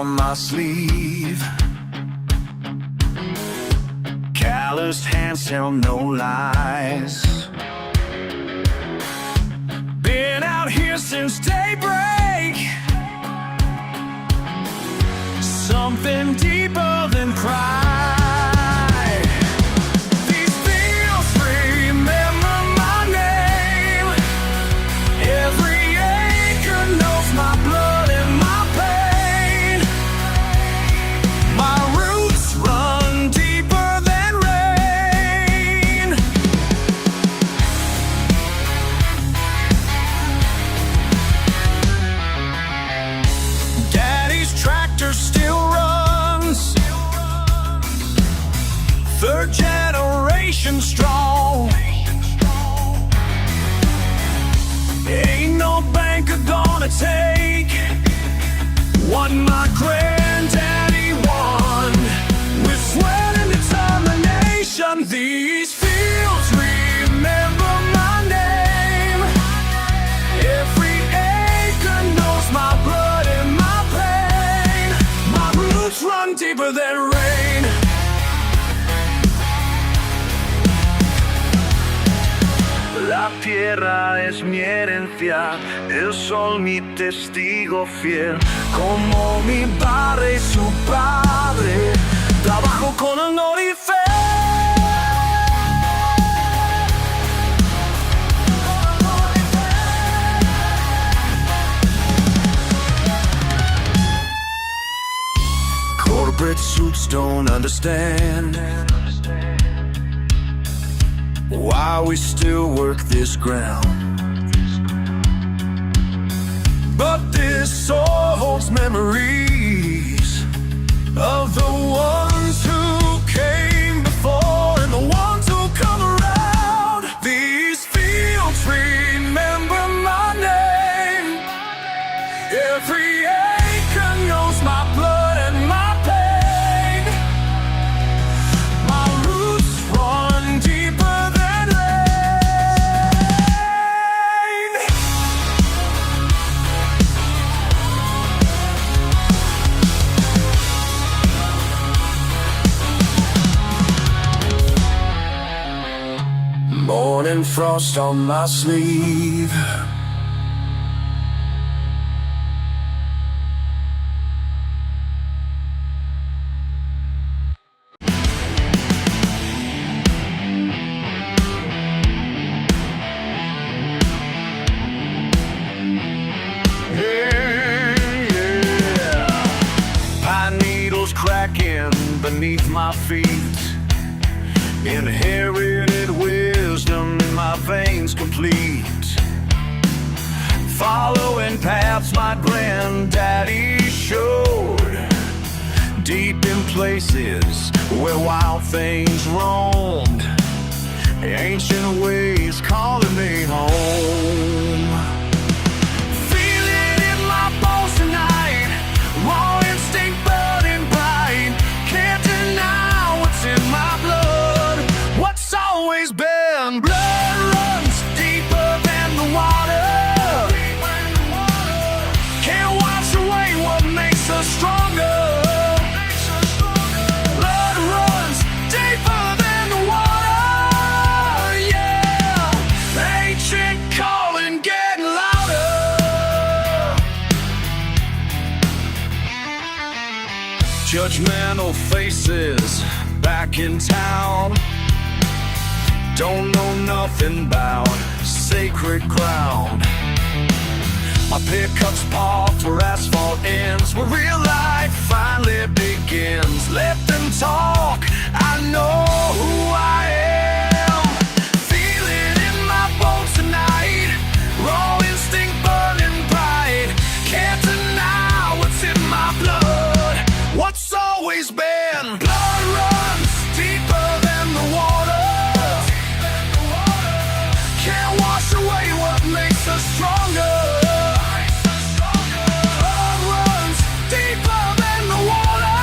on my sleeve. Calloused hands tell no lies. Been out here since daybreak. Something deeper than pride. These fields remember my name. Every acre knows my blood and my pain. My roots run deeper than rain. Daddy's tractor still runs, third generation strong. Ain't no banker gonna take what my granddaddy won with sweat and determination. These fields remember my name. Every acre knows my blood and my pain. My roots run deeper than rain. La tierra es mi herencia, el sol mi testigo fiel. Como mi padre y su padre, trabajo con honor y fe. Corporate suits don't understand why we still work this ground. But this soil holds memories of the ones who came before and the ones who come around. These fields remember my name. Every acre knows my blood and my pain. My roots run deeper than rain. Morning frost on my sleeve. Pine needles cracking beneath my feet. Inherited wisdom in my veins complete. Following paths my granddaddy showed. Deep in places where wild things roamed. Ancient ways calling me home. Feel it in my bones tonight. Raw instinct burning bright. Can't deny what's in my blood. What's always been. Blood runs deeper than the water. Can't wash away what makes us stronger. Blood runs deeper than the water. Yeah, ancient calling getting louder. Judgmental faces back in town. Don't know nothing about sacred ground. My pickups parked where asphalt ends, where real life finally begins. Let them talk, I know who I am. Feel it in my bones tonight. Raw instinct burning bright. Can't deny what's in my blood. What's always been. Blood runs deeper than the water. Can't wash away what makes us stronger. Blood runs deeper than the water.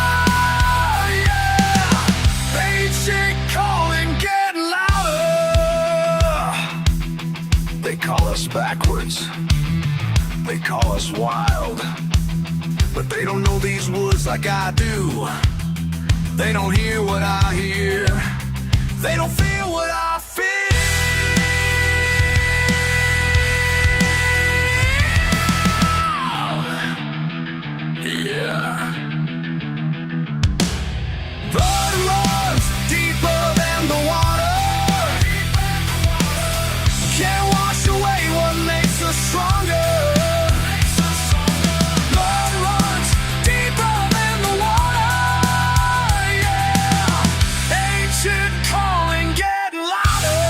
Yeah, ancient calling getting louder. They call us backwards. They call us wild. but they don't know these woods like I do. They don't hear what I hear. They don't feel what I feel. Yeah. Blood runs deeper than the water. Can't wash away what makes us stronger. Blood runs deeper than the water. Yeah. Ancient calling getting louder.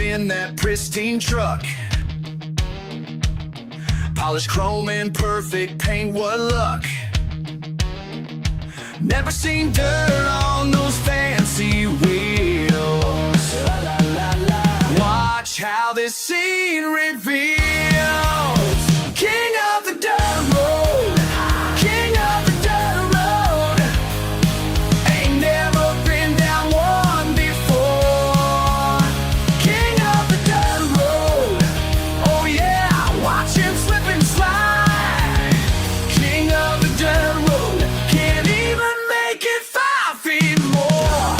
In that pristine truck, polished chrome and perfect paint, what luck. Never seen dirt on those fancy wheels. Watch how this scene reveals. King of the dirt road, king of the dirt road. Ain't never been down one before. King of the dirt road, oh yeah, watch him slip and slide. King of the dirt road, can't even make it 5 feet more.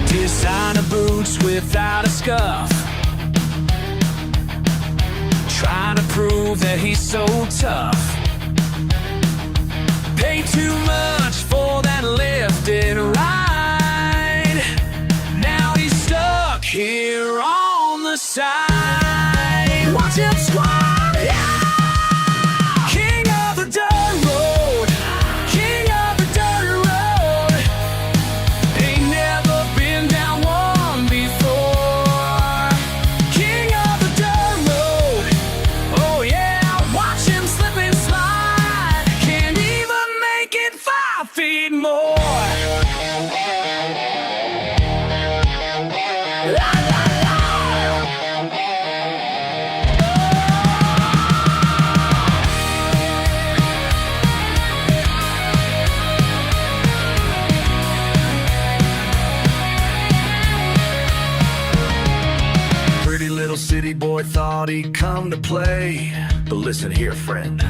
Designer boots without a scuff, trying to prove that he's so tough. Pay too much for that lifted ride. Now he's stuck here on the side. Watch him squat, yeah! King of the dirt road, king of the dirt road. Ain't never been down one before. King of the dirt road, oh yeah, watch him slip and slide. Can't even make it 5 feet more. La, la, la. Pretty little city boy thought he'd come to play. But listen here, friend,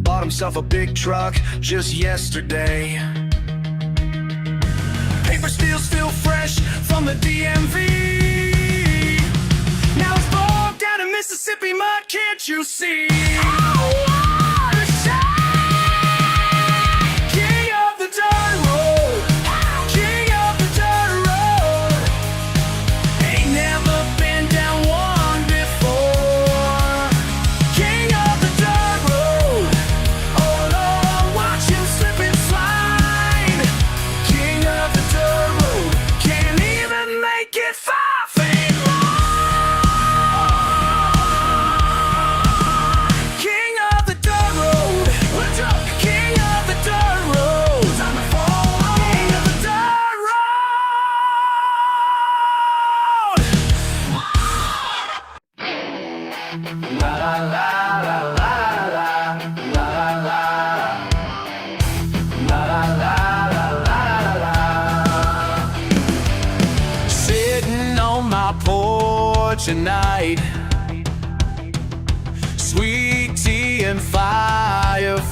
bought himself a big truck just yesterday. Paper steel's still fresh from the DMV. Now it's bogged down in Mississippi mud, can't you see? King of the dirt road, king of the dirt road. Ain't never been down one before. King of the dirt road, oh Lord, watch him slip and slide. King of the dirt road, can't even make it 5 feet long. King of the dirt road, what's up? King of the dirt road, time to fall. King of the dirt road. La la la la la la la la la la la la. Sitting on my porch at night, sweet tea and fireflies.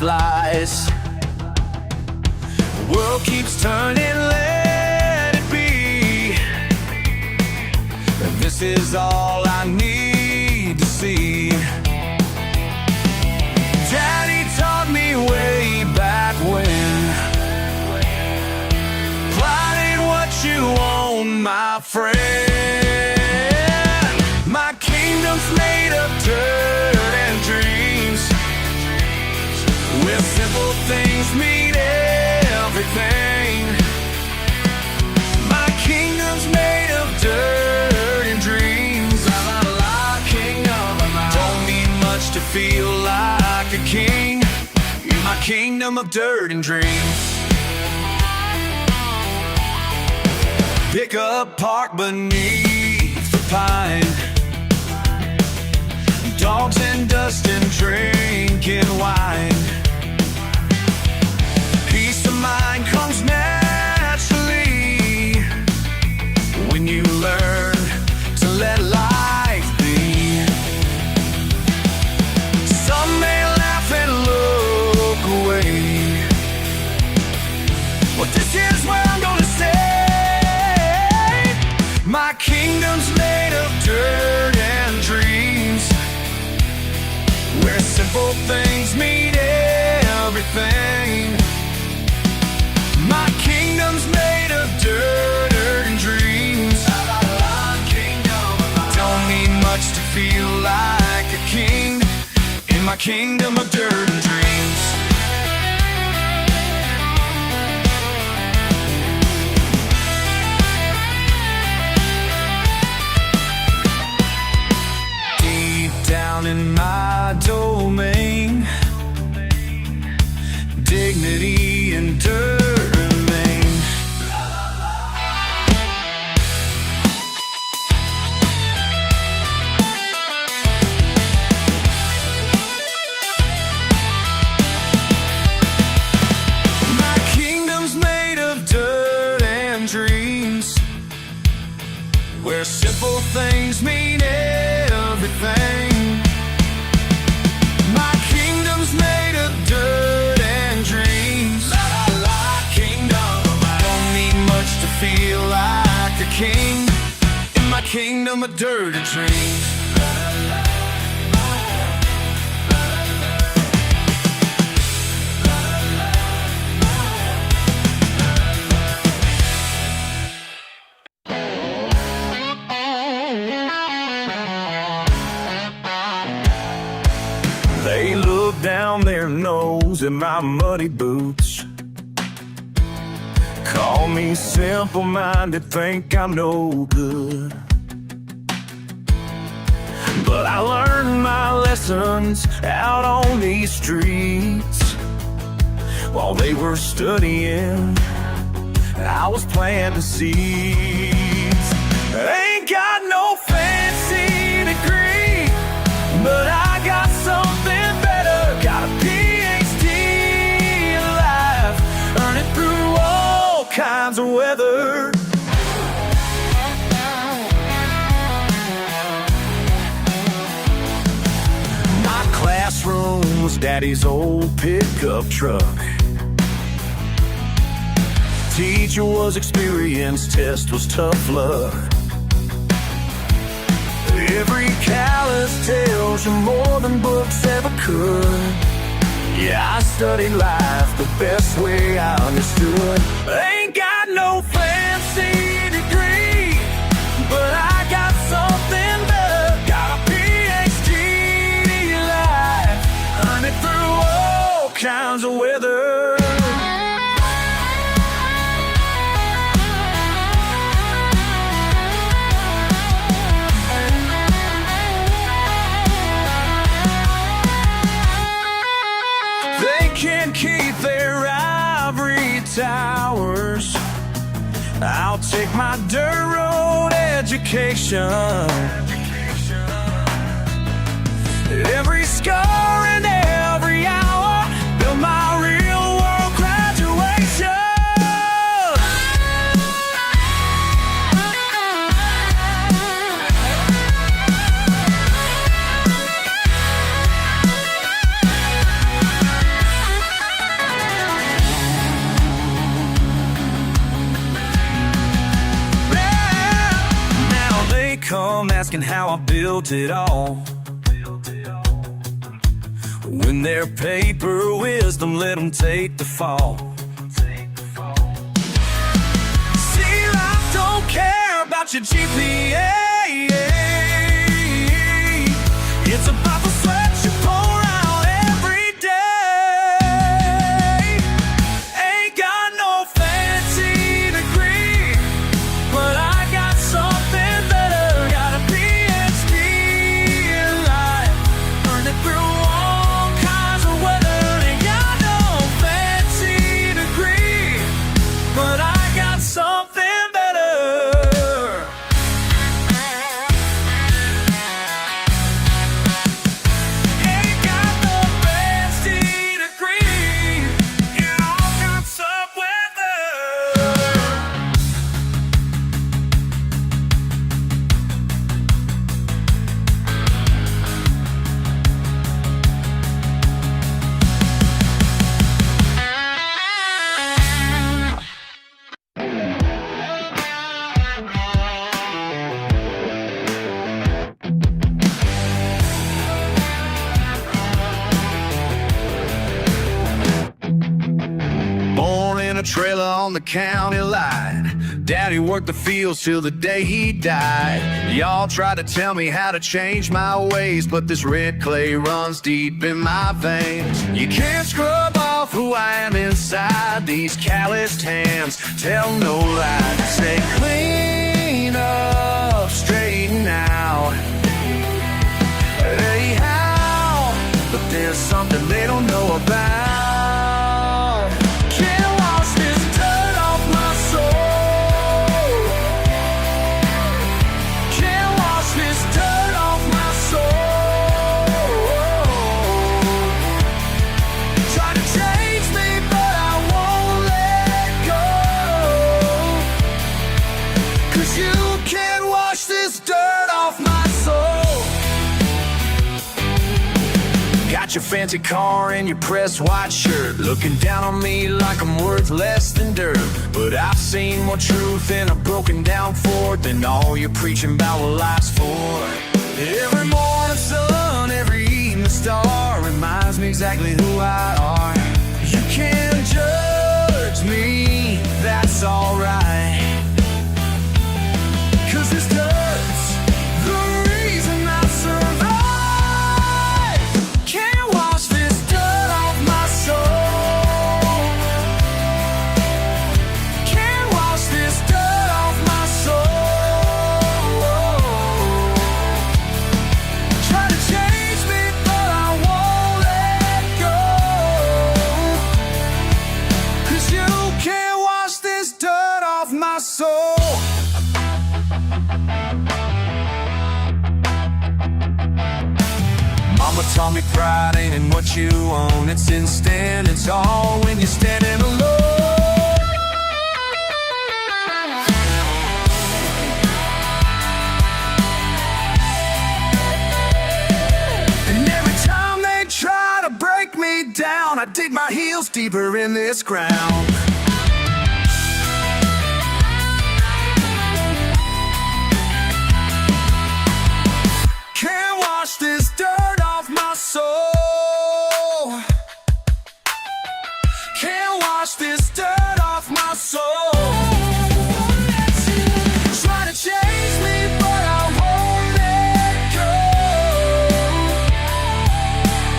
The world keeps turning, let it be. And this is all I need to see. Daddy taught me way back when, pride ain't what to feel like a king in my kingdom of dirt and dreams. Pick up park beneath the pine, dogs and dust and drinking wine. Peace of mind comes naturally when you learn to let life be. Some may laugh and look away, but this is where I'm gonna stay. My kingdom's made of dirt and dreams, where simple things mean everything. My kingdom's made of dirt and dreams. Don't need much to feel like a king in my kingdom of dirt and dreams. Deep down in my domain, dignity and dirt remain. My kingdom's made of dirt and dreams, where simple things mean everything. My kingdom's made of dirt and dreams. Don't need much to feel like a king in my kingdom of dirt and dreams. They look down their nose at my muddy boots, call me simple-minded, think I'm no good. But I learned my lessons out on these streets. While they were studying, I was planting seeds. Ain't got no fancy degree, but I got something better. Got a PhD in life, earn it through all kinds of weather. My classroom was Daddy's old pickup truck. Teacher was experienced, test was tough luck. Every callous tells you more than books ever could. Yeah, I studied life the best way I understood. Ain't got no fancy degree, but I got something better. Got a PhD in life, earned it through all kinds of weather. Can't keep their ivory towers. I'll take my dirt road education. Every scar and every hour build my real world graduation. Come asking how I built it all, when their paper wisdom let them take the fall. See, life don't care about your GPA. It's about the sweat you pour out every day. Ain't got no fancy degree, but I got something better. Got a PhD in life, earned it through trailer on the county line. Daddy worked the fields till the day he died. Y'all tried to tell me how to change my ways, but this red clay runs deep in my veins. You can't scrub off who I am inside. These calloused hands tell no lie. Say clean up, straighten out. Hey, how? But there's something they don't know about. Can't wash this dirt off my soul. Can't wash this dirt off my soul. Try to change me, but I won't let go. 'Cause you can't wash this dirt off my soul. Got your fancy car and your pressed white shirt, looking down on me like I'm worth less than dirt. But I've seen more truth in a broken down Ford than all you're preaching about what life's for. Every morning sun, every evening star reminds me exactly who I are. You can't judge me, that's alright. 'Cause this dirt's the reason I survive. Mama taught me pride ain't in what you own, it's in standing tall when you're standing alone. And every time they try to break me down, I dig my heels deeper in this ground. Can't wash this dirt off my soul. Can't wash this dirt off my soul. Try to change me, but I won't let go.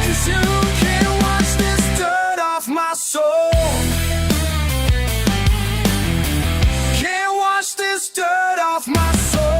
'Cause you can't wash this dirt off my soul. Can't wash this dirt off my soul.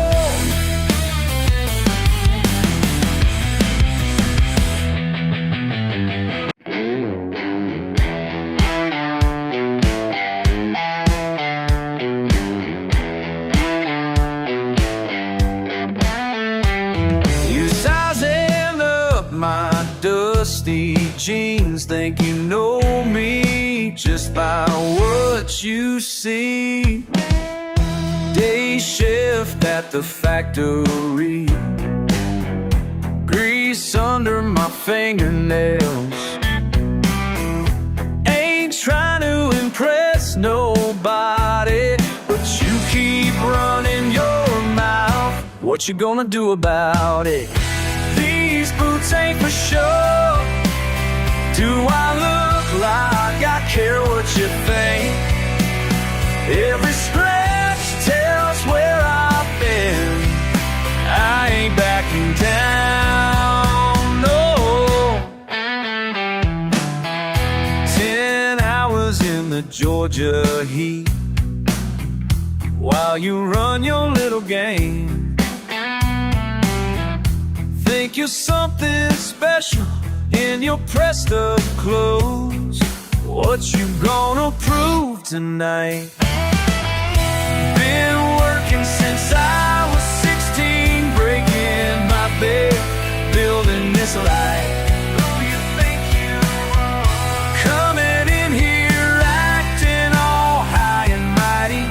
Dusty jeans, think you know me just by what you see. Day shift at the factory, grease under my fingernails. Ain't trying to impress nobody, but you keep running your mouth. What you gonna do about it? These boots ain't for show. Do I look like I care what you think? Every scratch tells where I've been. I ain't backing down, no. 10 hours in the Georgia heat while you run your little game. Think you're something special in your pressed up clothes. What you gonna prove tonight? Been working since I was 16, breaking my bed, building this life. Who you think you are? Coming in here acting all high and mighty.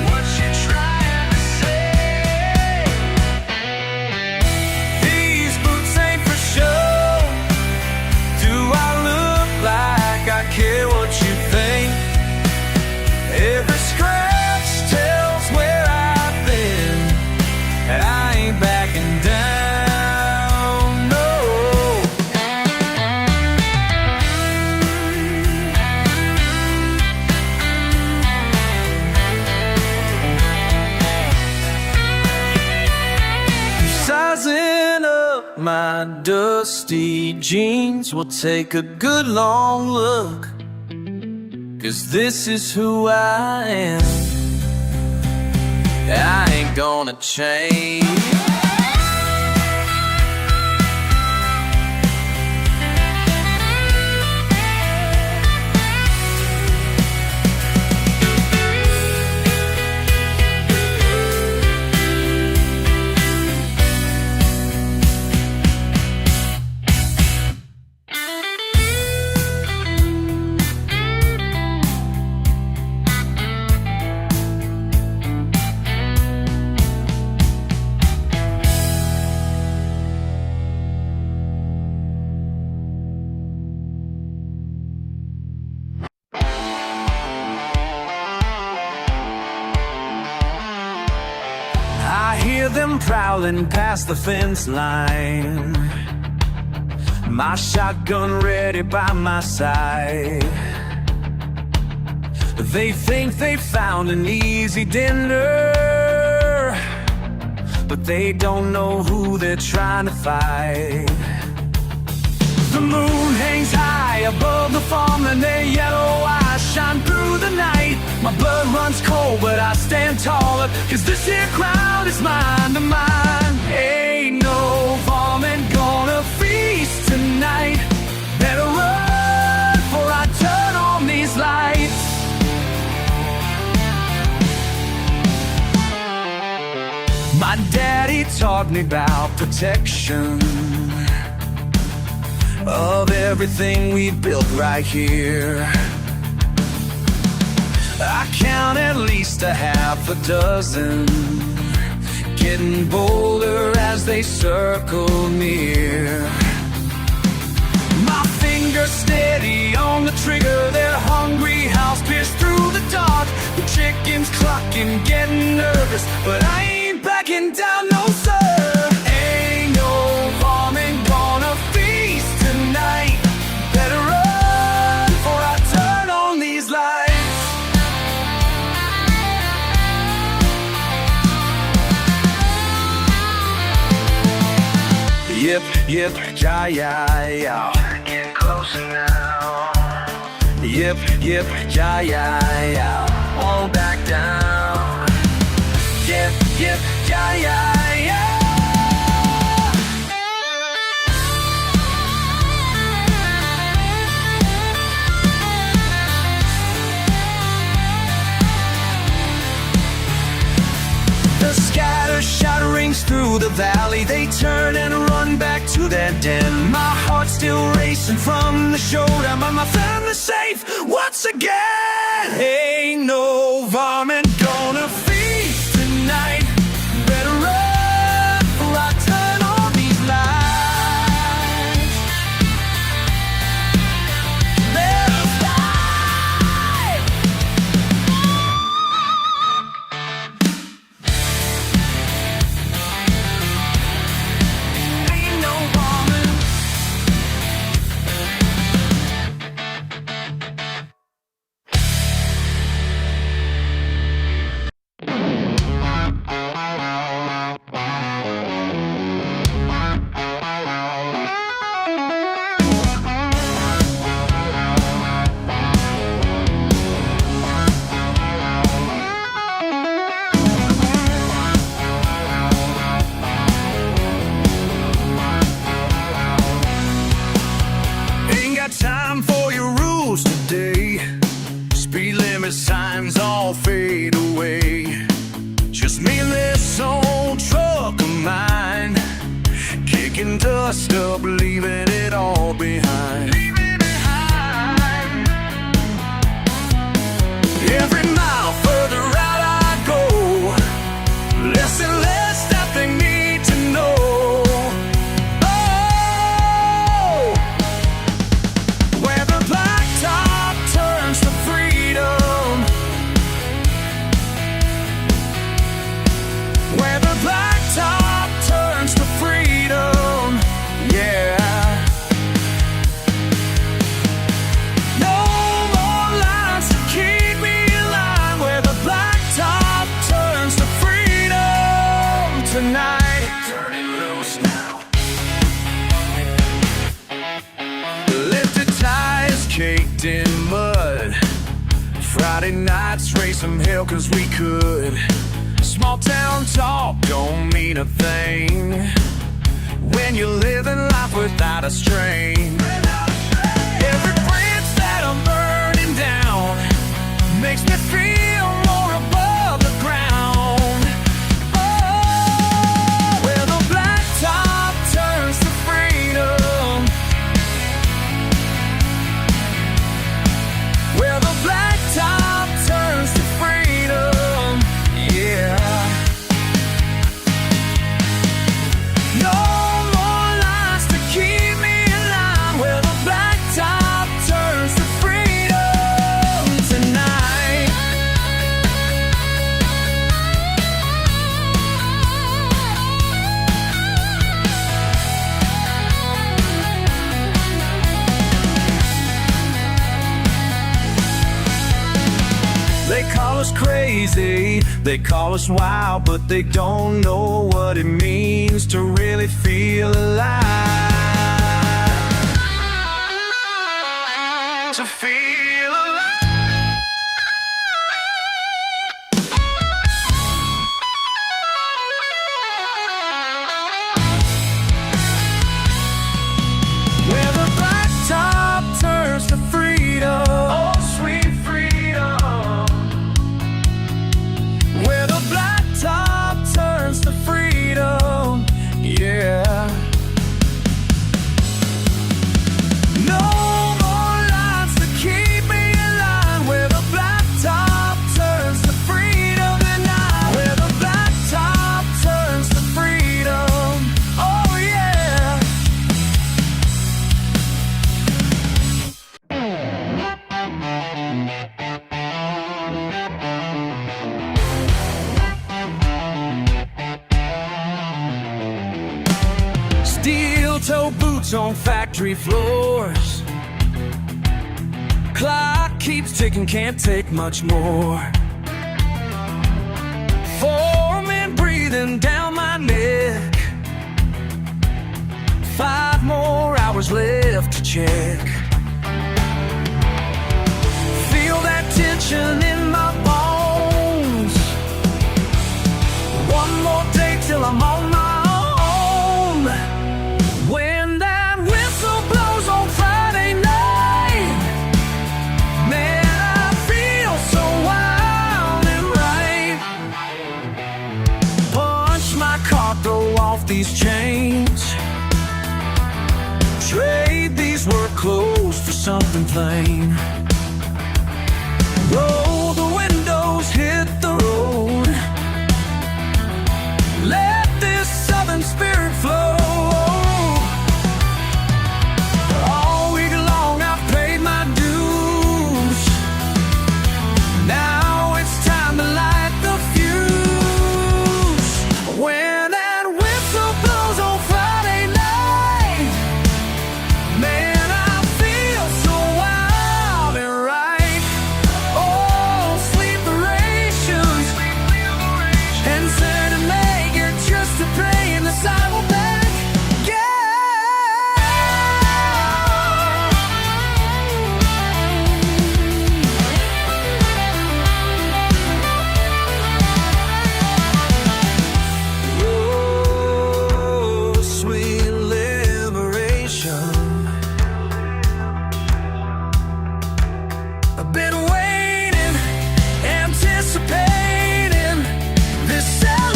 What you trying to say? These boots ain't for show. Do I look like I care what you think? Every scratch tells where I've been, and I ain't backing down, no. dusty jeans. We'll take a good long look, 'cause this is who I am. I ain't gonna change. I hear them prowling past the fence line, my shotgun ready by my side. They think they found an easy dinner, but they don't know who they're trying to fight. The moon hangs high above the farm and their yellow eyes shine through the night. My blood runs cold but I stand taller, 'cause this here crowd is mine to mine. Ain't no varmint gonna feast tonight. Better run before I turn on these lights. My daddy taught me about protection of everything we built right here. I count at least a half a dozen, getting bolder as they circle near. My fingers steady on the trigger, their hungry house pierced through the dark. The chickens clucking, getting nervous, but I ain't backing down, no sir. Ain't no varmint gonna feast tonight. Better run before I turn on these lights. Yip, yip, yeah, yeah, yeah. Get closer now. Yip, yip, yeah, yeah, yeah. Won't back down. Yip, yip, yeah, yeah, yeah. The scatter shot rings through the valley. They turn and run back to their den. My heart's still racing from the showdown, but my family's safe once again. Ain't no varmint gonna feast tonight. Better run before I turn on these lights. Better fly. Ain't no varmint. Ain't got time for your rules today. Speed limit signs all fade away. Just me and this old truck of mine, kicking dust up, leaving it all behind. Every mile further out I go, less and less that they need to know. Oh, where the blacktop turns to freedom, where the blacktop turns to freedom, yeah. Friday nights, raise some hell cause we could. Small town talk don't mean a thing when you're living life without a strain. Every bridge that I'm burning down makes me feel more above the ground. Oh, where the blacktop turns to freedom, where the blacktop turns to freedom, yeah. No more lies to keep me in line, where the blacktop turns to freedom tonight. They call us crazy, they call us wild, but they don't know what it means to really feel alive. To feel alive. Where the blacktop turns to freedom, oh sweet freedom. Where the blacktop turns to freedom, yeah. No more lines to keep me in line, where the blacktop turns to freedom tonight. Where the blacktop turns to freedom, oh yeah. Steel-toe boots on factory floors, clock keeps ticking, can't take much more. Foreman breathing down my neck, 5 more hours left to check. Feel that tension in my bones, one more day till I'm on my own. When that whistle blows on Friday night, man, I feel so wild and right. Punch my car, throw off these chains, trade these work clothes for something plain. Roll the windows, hit the road, let this southern spirit flow. All week long I've paid my dues, now it's time to light the fuse. When that whistle blows on Friday night, man, I feel so wild and right. Oh, sleep rations and Santa Maker just to pay in the Saddleback, yeah. Oh, sweet liberation. I've been waiting, anticipating this celebration.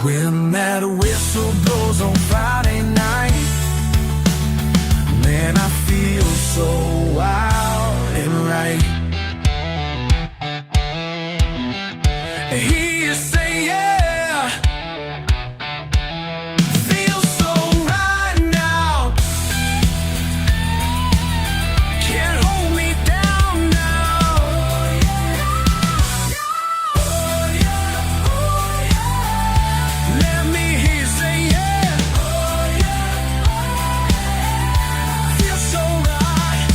When that whistle blows on Friday night, man, I feel so wild and right. Hear you say yeah, feels so right now. Can't hold me down now. Let me hear you say yeah. Feels so right.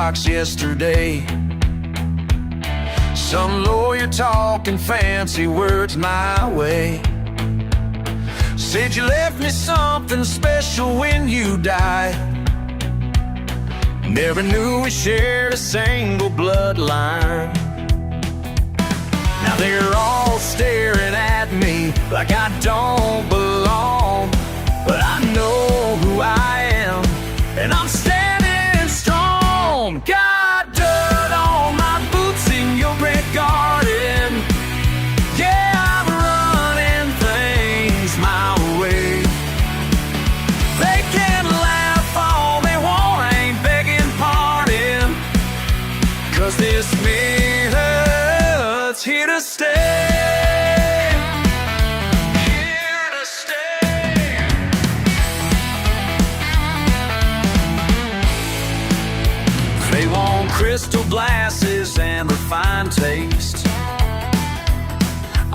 rocks yesterday. Some lawyer talking fancy words my way. Said you left me something special when you died. Never knew we shared a single bloodline. Now they're all staring at me like I don't belong, but I know who I am, and I'm standing strong. Got dirt on my boots in your red garden. Yeah, I'm running things my way. They can laugh all they want, I ain't begging pardon, 'cause this minute's here to stay. Here to stay. They want crystal glasses and refined taste.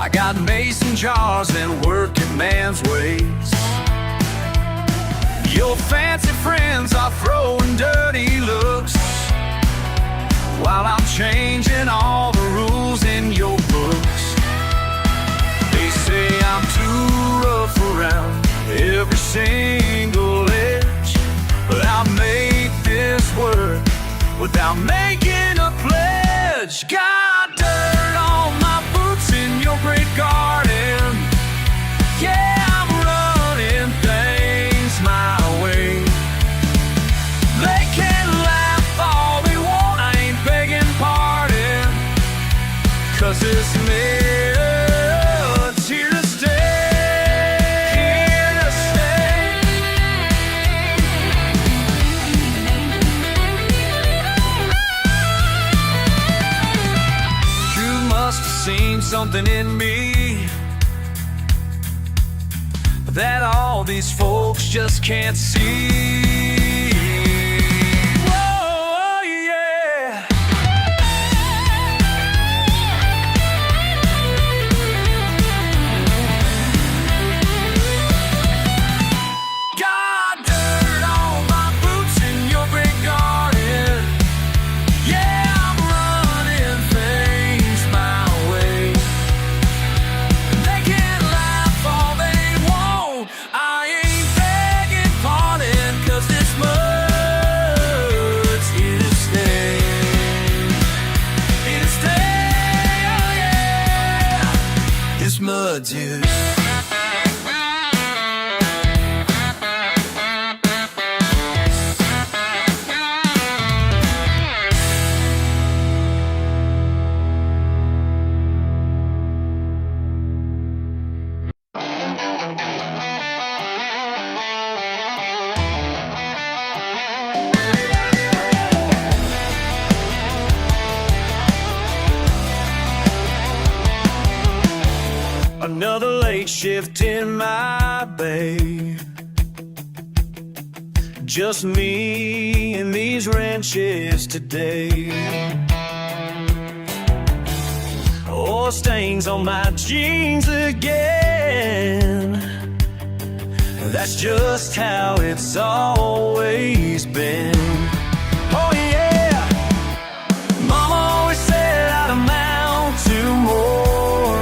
I got mason jars and working man's ways. Your fancy friends are throwing dirty looks, while I'm changing all the rules in your books. They say I'm too rough around every single edge, but I'll make this work without making a pledge. Got dirt on my boots in your great garden. Yeah, I'm running things my way. They can laugh all they want, I ain't begging pardon, 'cause this minute's here to stay. Here to stay. You must have seen something in me that all these folks just can't see. Whoa, yeah. Got dirt on my boots in your big garden. Yeah, I'm running things my way. They can laugh all they want, I ain't begging pardon, 'cause this mud's here to stay. Here to stay, oh yeah. This mud's here. Another late shift in my bay. Just me and these wrenches today. Oh, stains on my jeans again. That's just how it's always been. Oh yeah, Mama always said I'd amount to more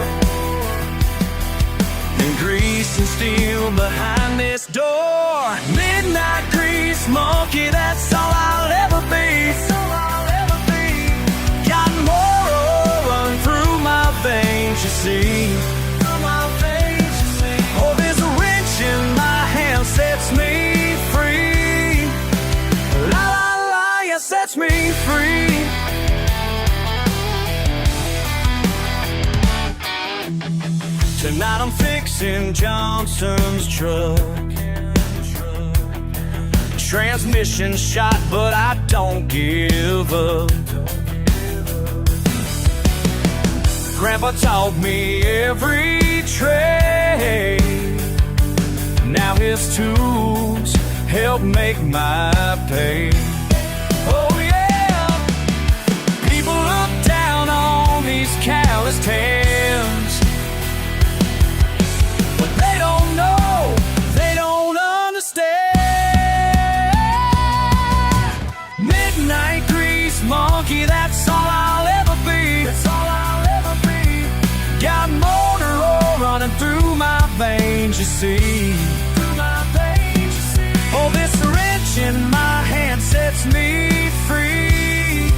than grease and steel behind this door. Midnight grease monkey, that's all I'll ever be. Got more run through my veins, you see. Oh, there's a wrench in my hand, sets me free. La la la, yeah, sets me free. Tonight I'm fixing Johnson's truck. Transmission shot, but I don't give up. Grandpa taught me every trade. Now his tools help make my pay. Oh yeah, people look down on these callous hands, but they don't know, they don't understand. Midnight grease veins, you see. Through my veins, you see. Oh, this wrench in my hand sets me free.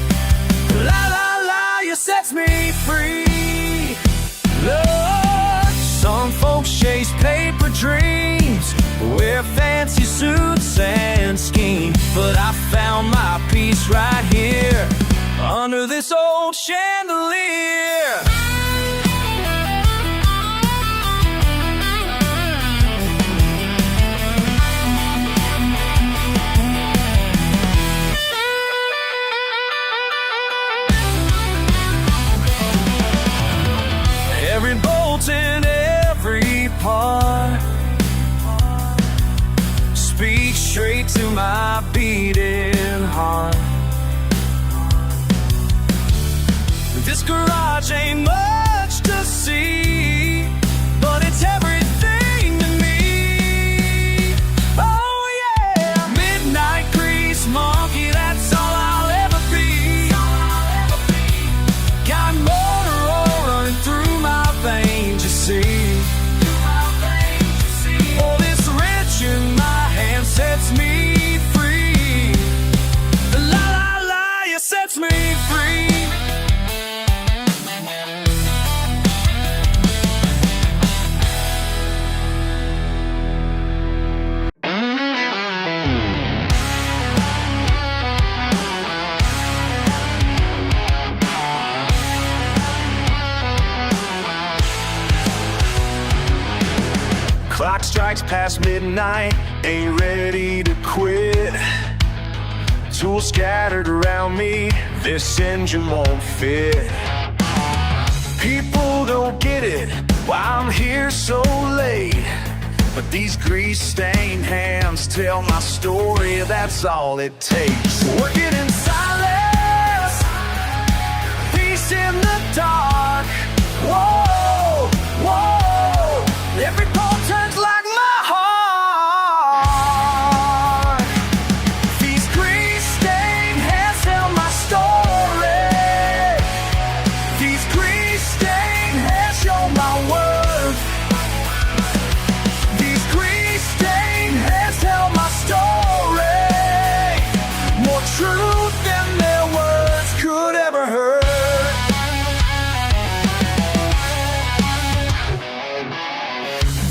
La la la, you sets me free. Lord, some folks chase paper dreams, wear fancy suits and scheme, but I found my peace right here under this old chandelier. Every bolt in every part speaks straight to my beating heart. This garage ain't much to see, but it's everything to me. Oh yeah, midnight grease monkey, that's all I'll ever be. Got motor oil running through my veins, you see. Oh, this wrench in my hand sets me free. La la la, you sets me free. Clock strikes past midnight, ain't ready to quit. Tools scattered around me, this engine won't fit. People don't get it, why I'm here so late, but these grease-stained hands tell my story, that's all it takes. Working in silence, peace in the dark. Whoa, whoa, every pole turns like my heart. These grease-stained hands tell my story. These grease-stained hands show my worth. These grease-stained hands tell my story. More truth than their words could ever hurt.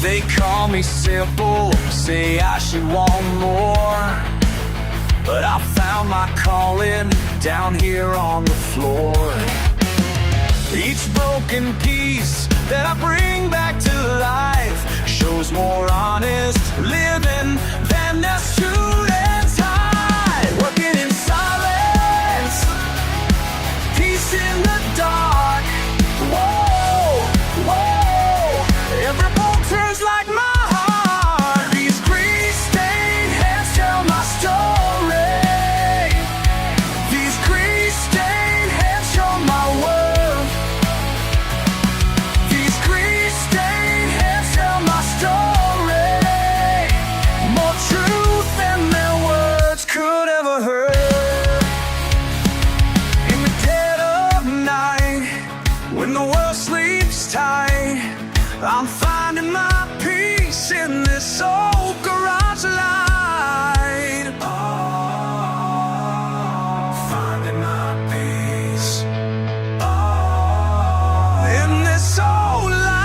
They call me simple, say I should want more, but I found my calling down here on the floor. Each broken piece that I bring back to life shows more honest living than the student's hide. Working in silence, peace in the dark. Whoa, whoa, every bolt turns like my heart. These grease-stained hands tell my story. These grease-stained hands show my worth. These grease-stained hands tell my story. More truth than their words could ever hurt. In the dead of night, when the world sleeps tight, I'm finding my peace in this old garage light. Oh, finding my peace. Oh, in this old light.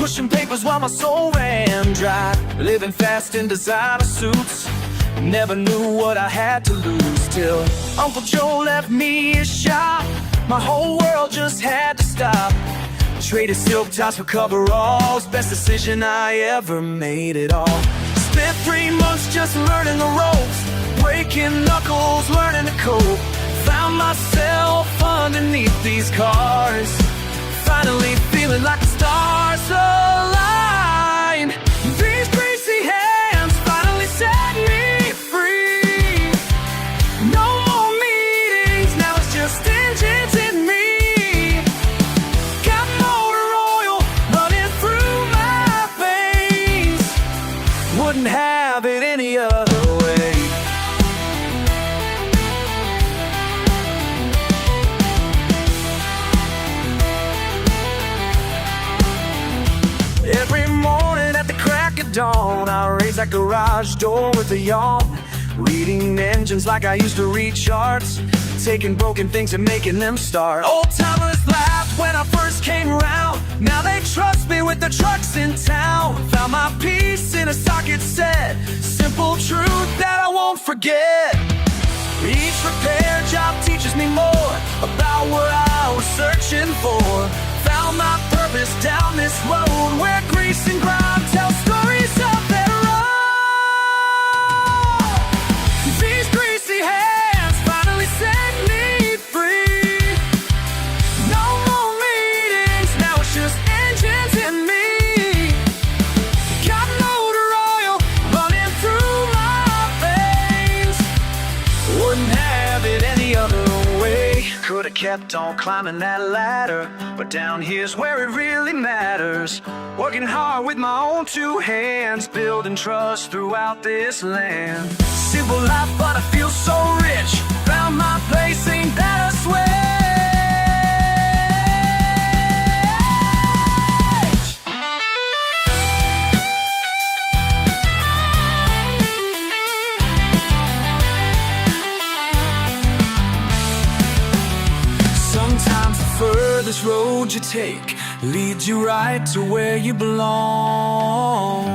pushing papers while my soul ran dry, living fast in designer suits. Never knew what I had to lose till Uncle Joe left me his shop. My whole world just had to stop. Traded silk ties for coveralls, best decision I ever made it all. Spent 3 months just learning the ropes, breaking knuckles, learning to cope. Found myself underneath these cars, finally feeling like the stars align. These greasy hands finally set me free. No more meetings, now it's just engines in me. Got motor oil running through my veins. Wouldn't have it any other way. Every morning at the crack of dawn, I raise that garage door with a yawn. Reading engines like I used to read charts, taking broken things and making them start. Old timers laughed when I first came around, now they trust me with the trucks in town. Found my peace in a socket set, simple truth that I won't forget. Each repair job teaches me more about what I was searching for. Found my purpose down this road where grease and grime tell stories of their own. These greasy hands finally set me free. No more meetings, now it's just engines in me. Got motor oil running through my veins. Wouldn't have it any other way. Could've kept on climbing that ladder, but down here's where it really matters. Working hard with my own 2 hands, building trust throughout this land. Simple life, but I feel so rich. Found my place, ain't that a switch? Sometimes the furthest road you take leads you right to where you belong.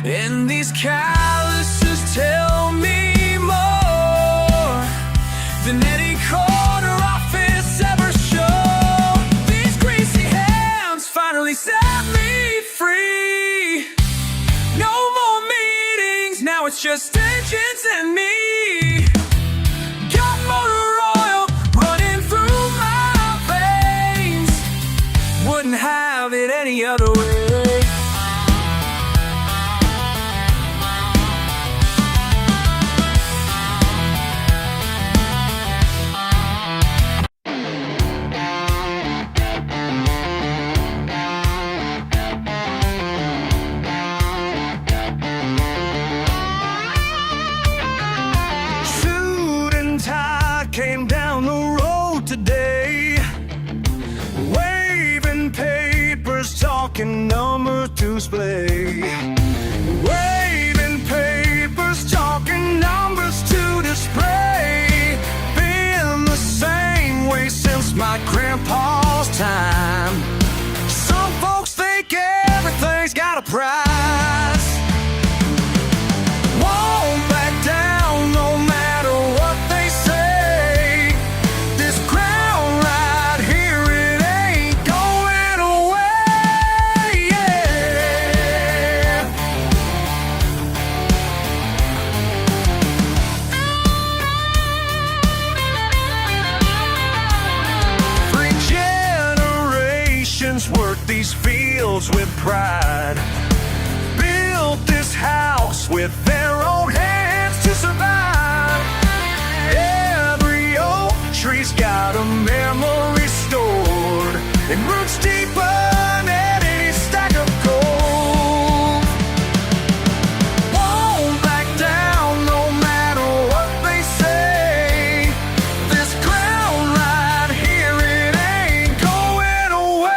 And these calluses tell me more than any corner office ever showed. These greasy hands finally set me free. No more meetings, now it's just engines and me. Got motor oil running through my veins. Wouldn't have it any other way. Came down the road today, waving papers, talking numbers to display. Waving papers, talking numbers to display. Been the same way since my grandpa's time. Some folks think everything's got a price. Won't back down no matter what they say. Worked these fields with pride, built this house with their own hands to survive. Every old tree's got a memory stored, and roots deeper than any stack of gold. Won't back down no matter what they say. This ground right here, it ain't going away.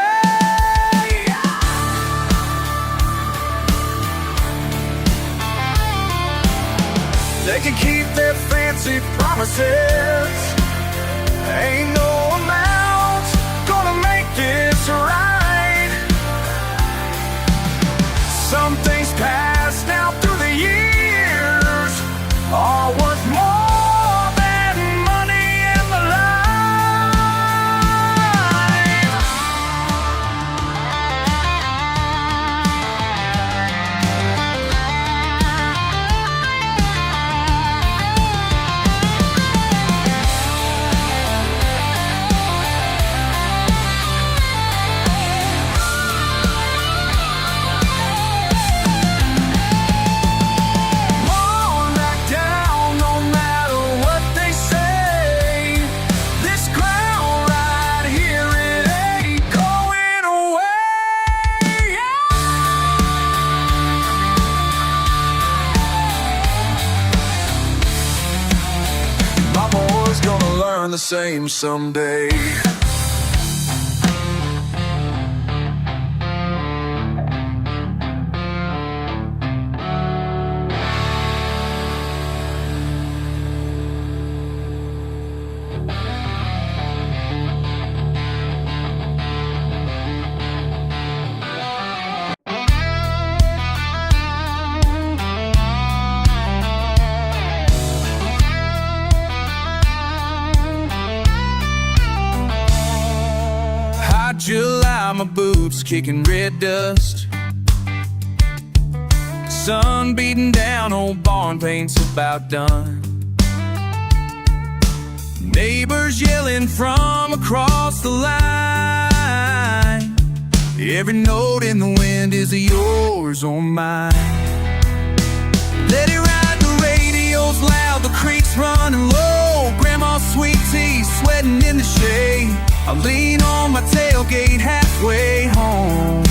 same someday. July, my boots kicking red dust. Sun beating down, old barn paint's about done. Neighbors yelling from across the line. Every note in the wind is yours or mine. Let it ride, the radio's loud, the creek's running low. Grandma's sweet tea sweating in the shade. I lean on my tailgate halfway home,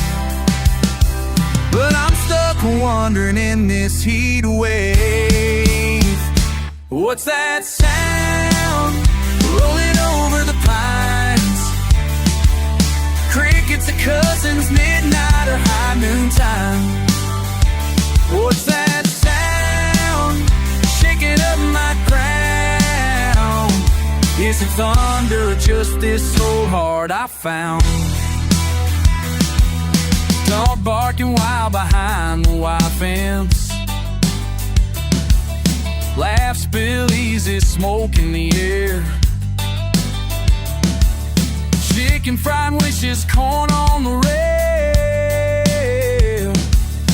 but I'm stuck wandering in this heat wave. What's that sound rolling over the pines? Crickets are cousins, midnight or high noon time. What's that sound shaking up my ground? Is it thunder or just this old heart I found? Dog barking wild behind the wire fence. Laugh spill easy, smoke in the air. Chicken fried wishes, corn on the rail.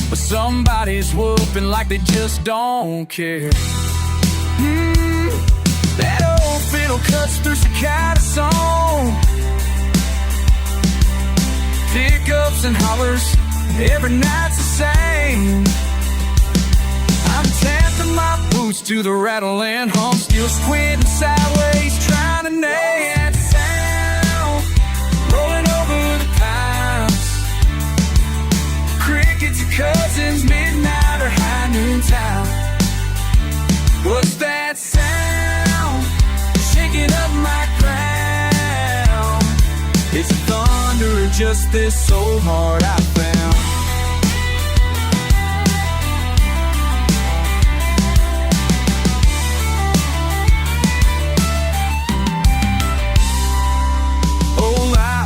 But somebody's whooping like they just don't care. That old fiddle cuts through cicada song. Pickups and hollers, every night's the same. I'm tapping my boots to the rattle and hum, still squinting sideways, trying to name that sound rolling over the pines. Crickets are cousins, midnight or high noon time. What's that sound shaking up my ground? Is it thunder or just this old heart I found?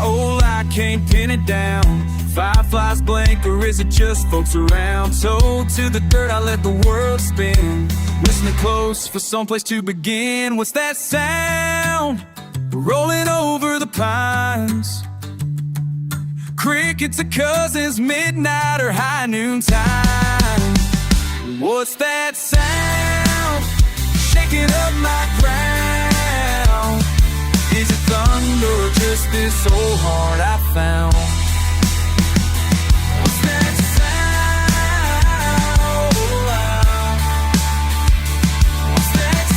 Oh, I can't pin it down. Fireflies blink, or is it just folks around? So to the dirt I let the world spin, listening close for someplace to begin. What's that sound rolling over the pines? Crickets are cousins, midnight or high noon time. What's that sound shaking up my ground? Is it thunder or just this old heart I found? What's that sound? What's that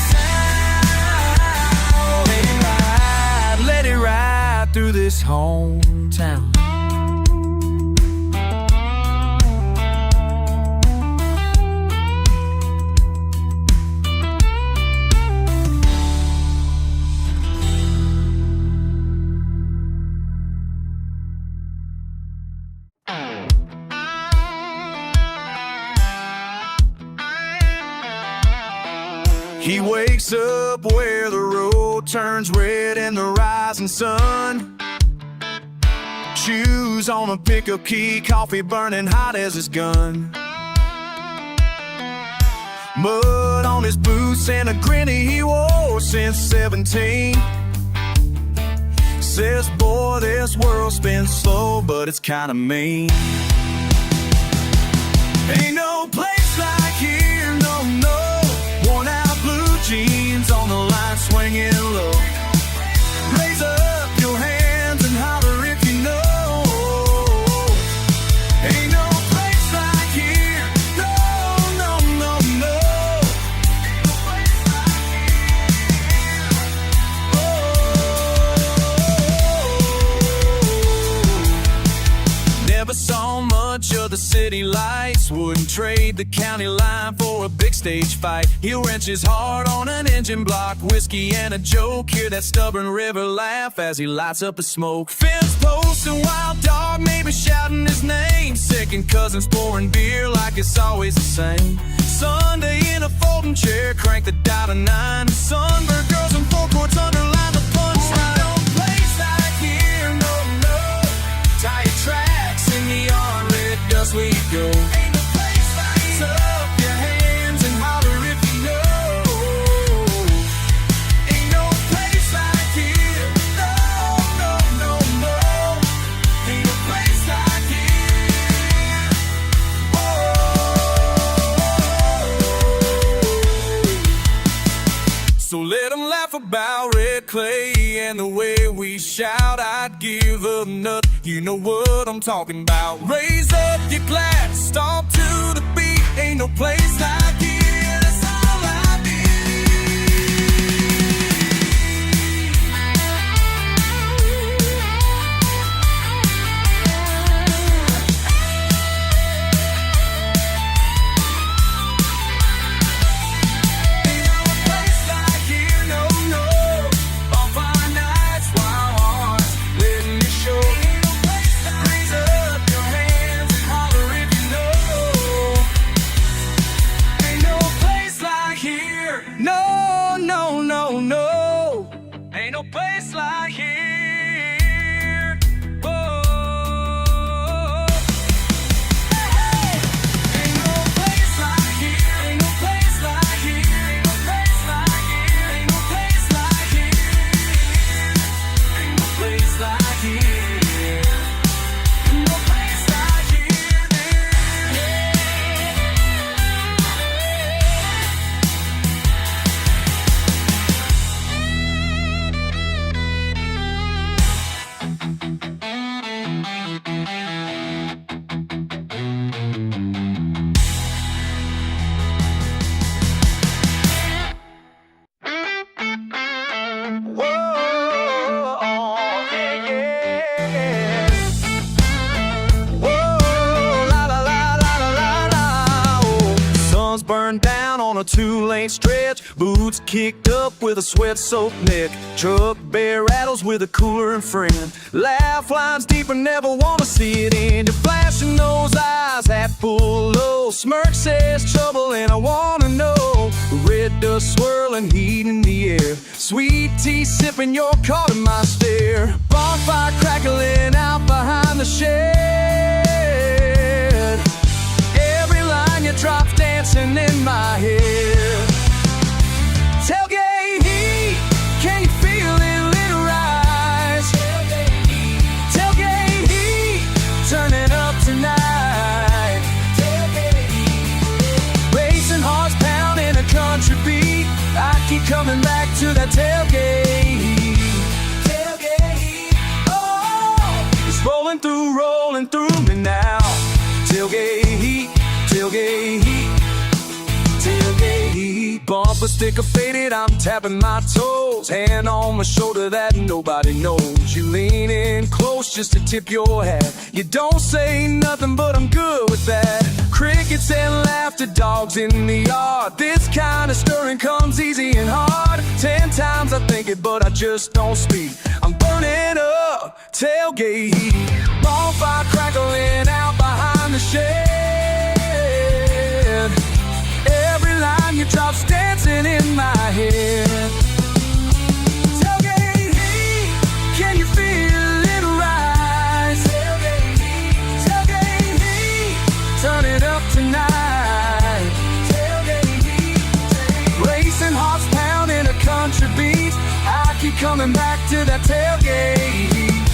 sound? Let it ride through this hometown. He wakes up where the road turns red in the rising sun. Shoes on a pickup key, coffee burning hot as his gun. Mud on his boots and a grin he wore since 17. Says, boy, this world spins slow, but it's kinda mean. Ain't no place like here, no, no. Worn out blue jeans on the line swinging low. Raise up your hands and holler if you know. Ain't no place like here, no, no, no, no. Oh. Never saw much of the city city lights. Wouldn't trade the county line for a big stage fight. He'll wrench his heart on an engine block, whiskey and a joke. Hear that stubborn river laugh as he lights up a smoke. Fence posts and wild dog neighbors shouting his name. Second cousins pouring beer like it's always the same. Sunday in a folding chair, crank the dial to 9. Sunbird girls and forecourts underline the punchline. No place like here, no, no. Tire tracks in neon red dust we go. Ain't no place like here. Up your hands and holler if you know. Ain't no place like here. No, no, no, no. Ain't no place like here. So let them laugh about red clay and the way we shout. I'd give a nut, you know what I'm talking about. Raise up your glass, stomp to the beat. Ain't no place like here, that's all I No, no, no, no. Ain't no place like here. Whoa. Hey, ain't no place like here. Ain't no place like here. Ain't no place like here. Ain't no place like here. Ain't no place like here. No place like here. Burned down on a 2-lane stretch. Boots kicked up with a sweat-soaked neck. Truck bare rattles with a cooler and friend. Laugh lines deeper, never wanna see it end. You're flashing those eyes, hat full low. Smirk says trouble and I wanna know. Red dust swirling, heat in the air. Sweet tea sipping, you're caught in my stare. Bonfire crackling out behind the shed. Every line you drop's dancing in my head. Tailgate heat, can you feel it lit rise? Tailgate heat, turning up tonight. Racing hearts pounding a country beat. I keep coming back to that tailgate. Tailgate, oh, it's rolling through me now. Tailgate heat, tailgate heat, tailgate heat. Bumper sticker faded, I'm tapping my toes. Hand on my shoulder that nobody knows. You lean in close just to tip your hat. You don't say nothing, but I'm good with that. Crickets and laughter, dogs in the yard. This kind of stirring comes easy and hard. 10 times I think it, but I just don't speak. I'm burning up, tailgate heat. Bonfire crackling out behind the shed. Every line you drop's dancing in my head. Tailgate heat, can you feel it rise? Tailgate heat, turn it up tonight. Tailgate heat, racing hearts pounding a country beat. I keep coming back to that tailgate heat.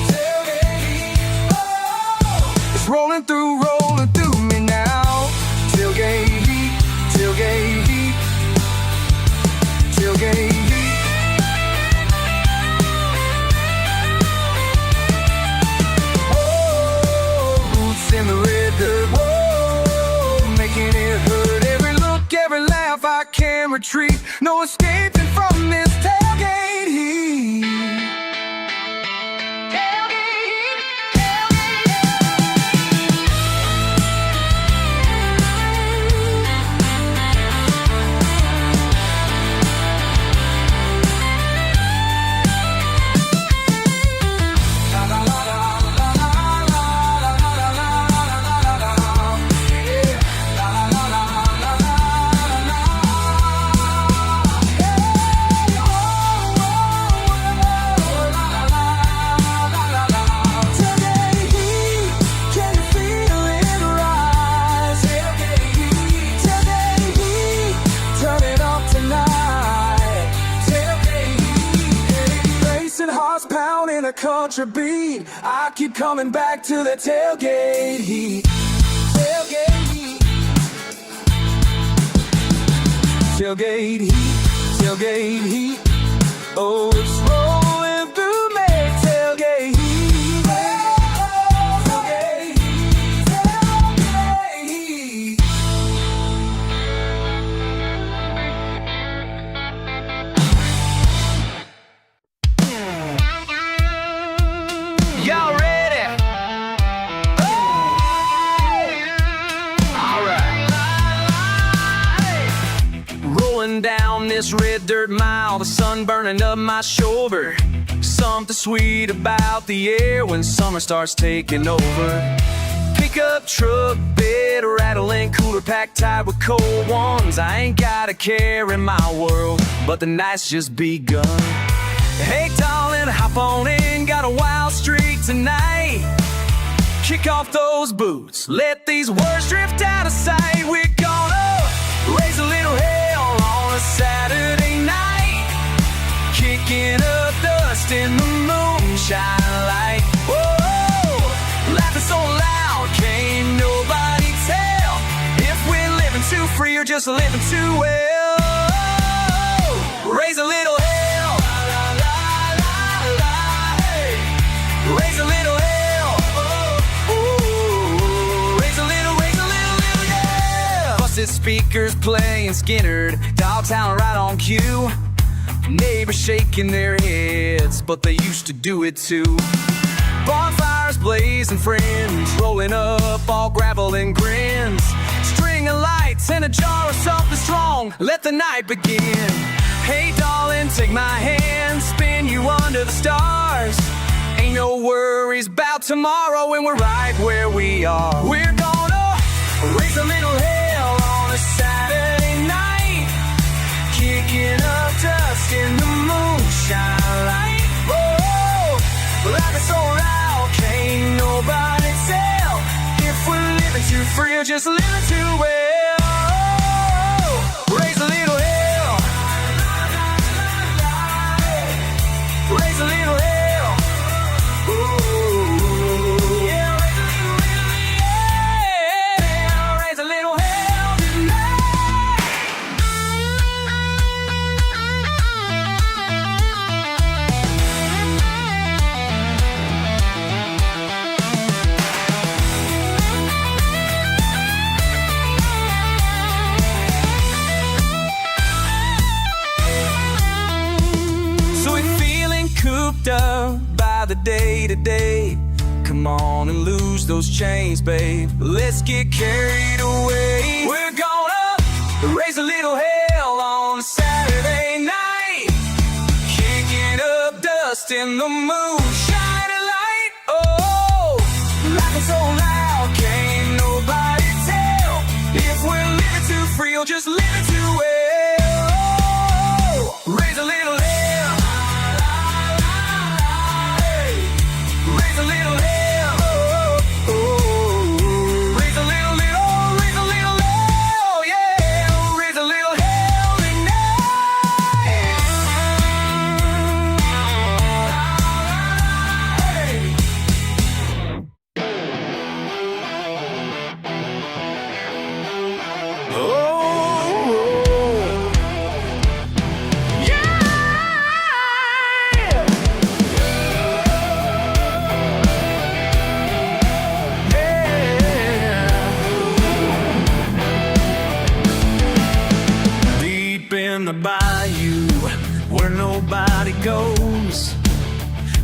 Tailgate heat, oh, it's rolling through me now. Tailgate heat, tailgate heat, tailgate heat. Oh, boots in the red dirt, whoa, making it hurt. Every look, every laugh, I can't retreat. No escaping from this tailgate heat. Tailgate heat, tailgate heat. country beat. I keep coming back to the tailgate heat. Tailgate heat. Tailgate heat. Tailgate heat. Oh, it's rolling through me. Tailgate heat. Tailgate heat. Tailgate heat. Y'all ready? Alright. Rolling down this red dirt mile, the sun burning up my shoulder. Something sweet about the air when summer starts taking over. Pickup truck bed rattling, cooler packed tied with cold ones. I ain't got a care in my world, but the night's just begun. Hey darling, hop on in, got a wild streak tonight. Kick off those boots, let these words drift out of sight. We're gonna raise a little hell on a Saturday night, kicking up dust in the moonshine light. Whoa, laughing so loud, can't nobody tell if we're living too free or just living too well. Raise a little hell, raise a little hell, ooh, raise a little, yeah. Busted speakers playing Skinnerd, Dogtown right on cue. Neighbors shaking their heads, but they used to do it too. Bonfires blazing, friends rolling up, all gravel and grins. String of lights and a jar of something strong, let the night begin. Hey darling, take my hand, spin you under the stars. Ain't no worries about tomorrow when we're right where we are. We're gonna raise a little hell on a Saturday night, kicking up dust in the moonshine light. Whoa, life is so loud, can't nobody tell if we're living too free or just living too well. Raise a little hell, raise a little hell. Up by the day to day, come on and lose those chains, babe. Let's get carried away. We're gonna raise a little hell on a Saturday night, kicking up dust in the moonshine light. Oh, life is so loud, can't nobody tell if we're living too free or just living too well. Raise a little hell, raise a little hell, oh, raise a little, raise a little hell, yeah, raise a little hell tonight. Oh. In the bayou where nobody goes,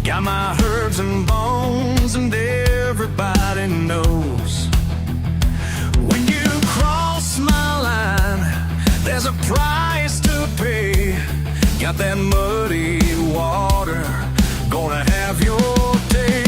got my herbs and bones and everybody knows. When you cross my line, there's a price to pay. Got that muddy water, gonna have your day.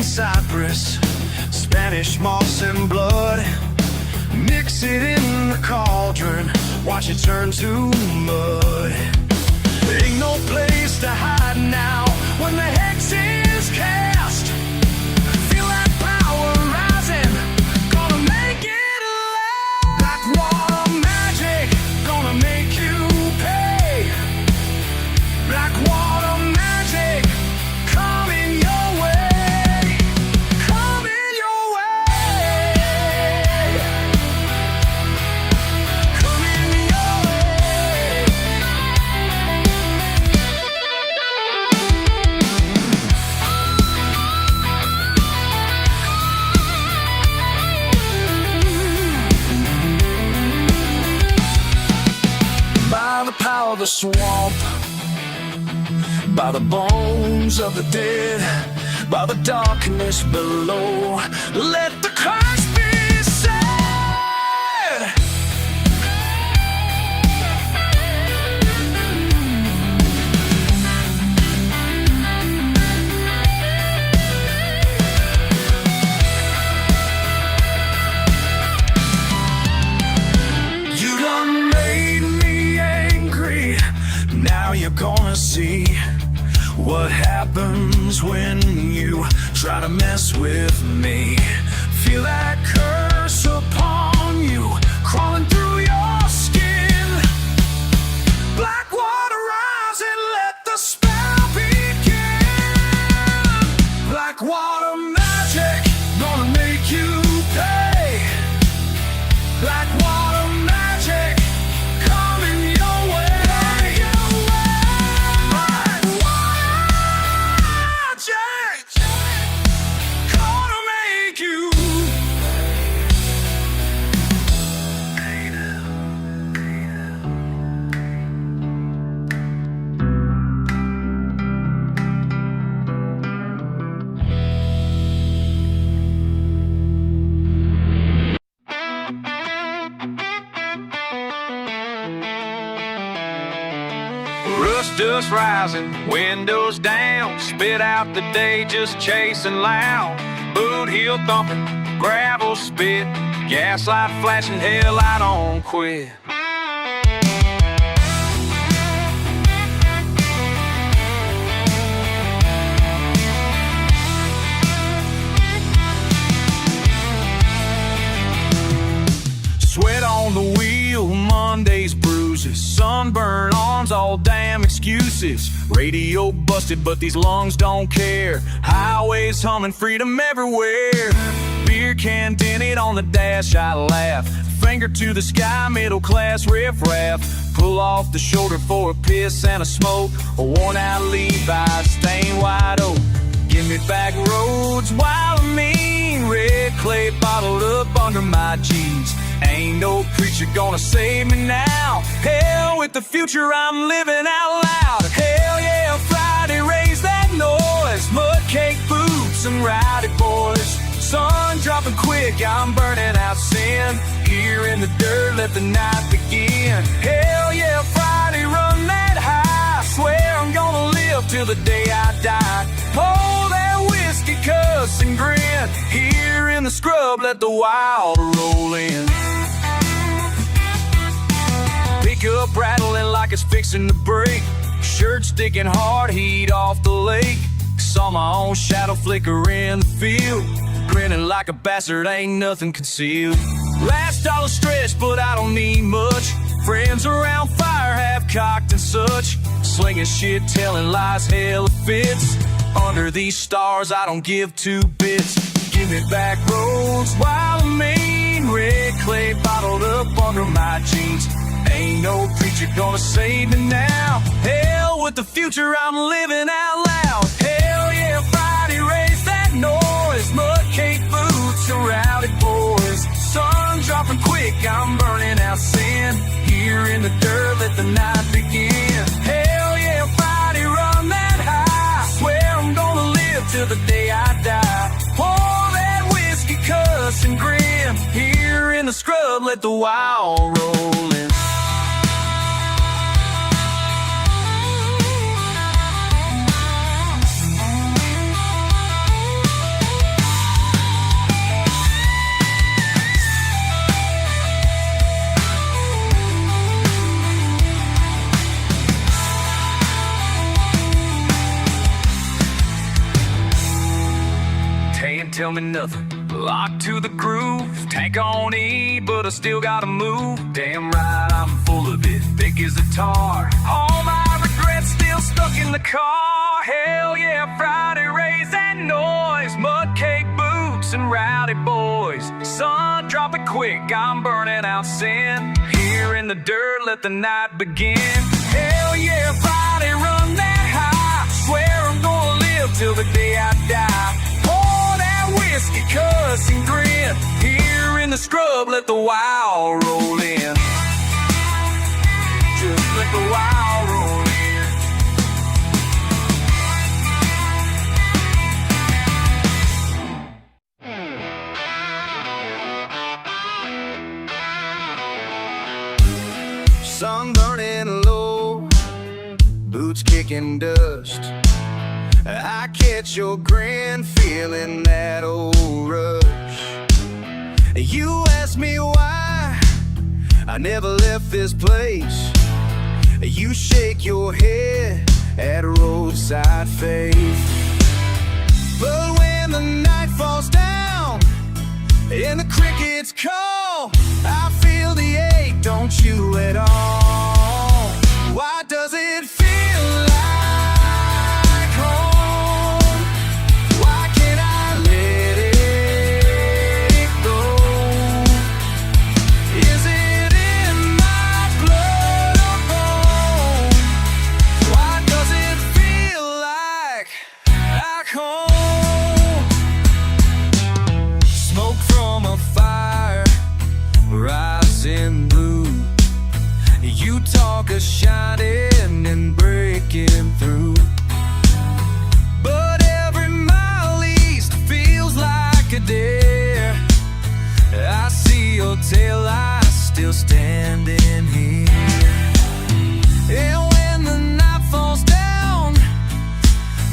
Cypress, Spanish moss and blood, Mix it in the cauldron, watch it turn to mud. Ain't no place to hide now when the hex is cast. Feel that power rising, gonna make it last. Black water magic, gonna make you pay. Black water magic, coming your way, coming your way, coming your way. By the power of the swamp, by the bones of the dead, by the darkness below, let the curse be said. You done made me angry, now you're gonna see what happens when you try to mess with me. Feel that curse upon you, crawling through your skin. Black water rising, let the spell begin. Black water magic, gonna make you pay. Black water magic, coming your way. Black water magic, gonna make you. Rust dust rising, windows down, spit out the day just chasing loud. Boot heel thumping, gravel spit, gaslight flashing, hell I don't quit. Sweat on the wheel, Monday's bruises, sunburn arms, all damn excuses. Radio busted, but these lungs don't care. Highways humming, freedom everywhere. Beer can dented on the dash, I laugh. Finger to the sky, middle class riffraff. Pull off the shoulder for a piss and a smoke. A worn out Levi's stained wide open. Give me back roads, wild and mean. Red clay bottled up under my jeans. Ain't no preacher gonna save me now. Hell with the future, I'm living out loud. Hell yeah, Friday, raise that noise. Mud cake boots and rowdy boys. Sun dropping quick, I'm burning out sin. Here in the dirt, let the night begin. Hell yeah, Friday, run that high. Swear I'm gonna live till the day I die. Pour that whiskey, cuss and grin. Here in the scrub, let the wild roll in. Up rattling like it's fixing to break. Shirt sticking hard, heat off the lake. Saw my own shadow flicker in the field. Grinning like a bastard, ain't nothing concealed. Last dollar stretch, but I don't need much. Friends around fire, half cocked and such. Slinging shit, telling lies, hell fits. Under these stars, I don't give two bits. Give me back roads, wild and mean. Red clay bottled up under my jeans. Ain't no preacher gonna save me now. Hell with the future, I'm living out loud. Hell yeah, Friday, raise that noise. Mud cake boots and rowdy boys. Sun dropping quick, I'm burning out sin. Here in the dirt, let the night begin. Hell yeah, Friday, run that high. Swear I'm gonna live till the day I die. Pour that whiskey, cuss and grin. Here in the scrub, let the wild roll in. tell me nothing. Locked to the groove, tank on E, but I still gotta move. Damn right, I'm full of it, thick as a tar. All my regrets still stuck in the car. Hell yeah, Friday raise that noise. Mud cake boots and rowdy boys. Sun, drop it quick, I'm burning out sin. Here in the dirt, let the night begin. Hell yeah, Friday, run that high. Swear I'm gonna live till the day I die. Pour that whiskey, cuss and grin. Here in the scrub, let the wild roll in. Just let the wild roll in. Sun burning low, boots kicking dust. I catch your grin, feeling that old rush. You ask me why I never left this place. You shake your head at roadside faith. But when the night falls down and the crickets call, I feel the ache, don't you at all? Why does it feel like home? Why can't I let it go? Is it in my blood or bone? Why does it feel like home? Smoke from a fire, rising blue. You talk of shining and breaking through, but every mile east feels like a dare. I see your taillights still standing here. And when the night falls down,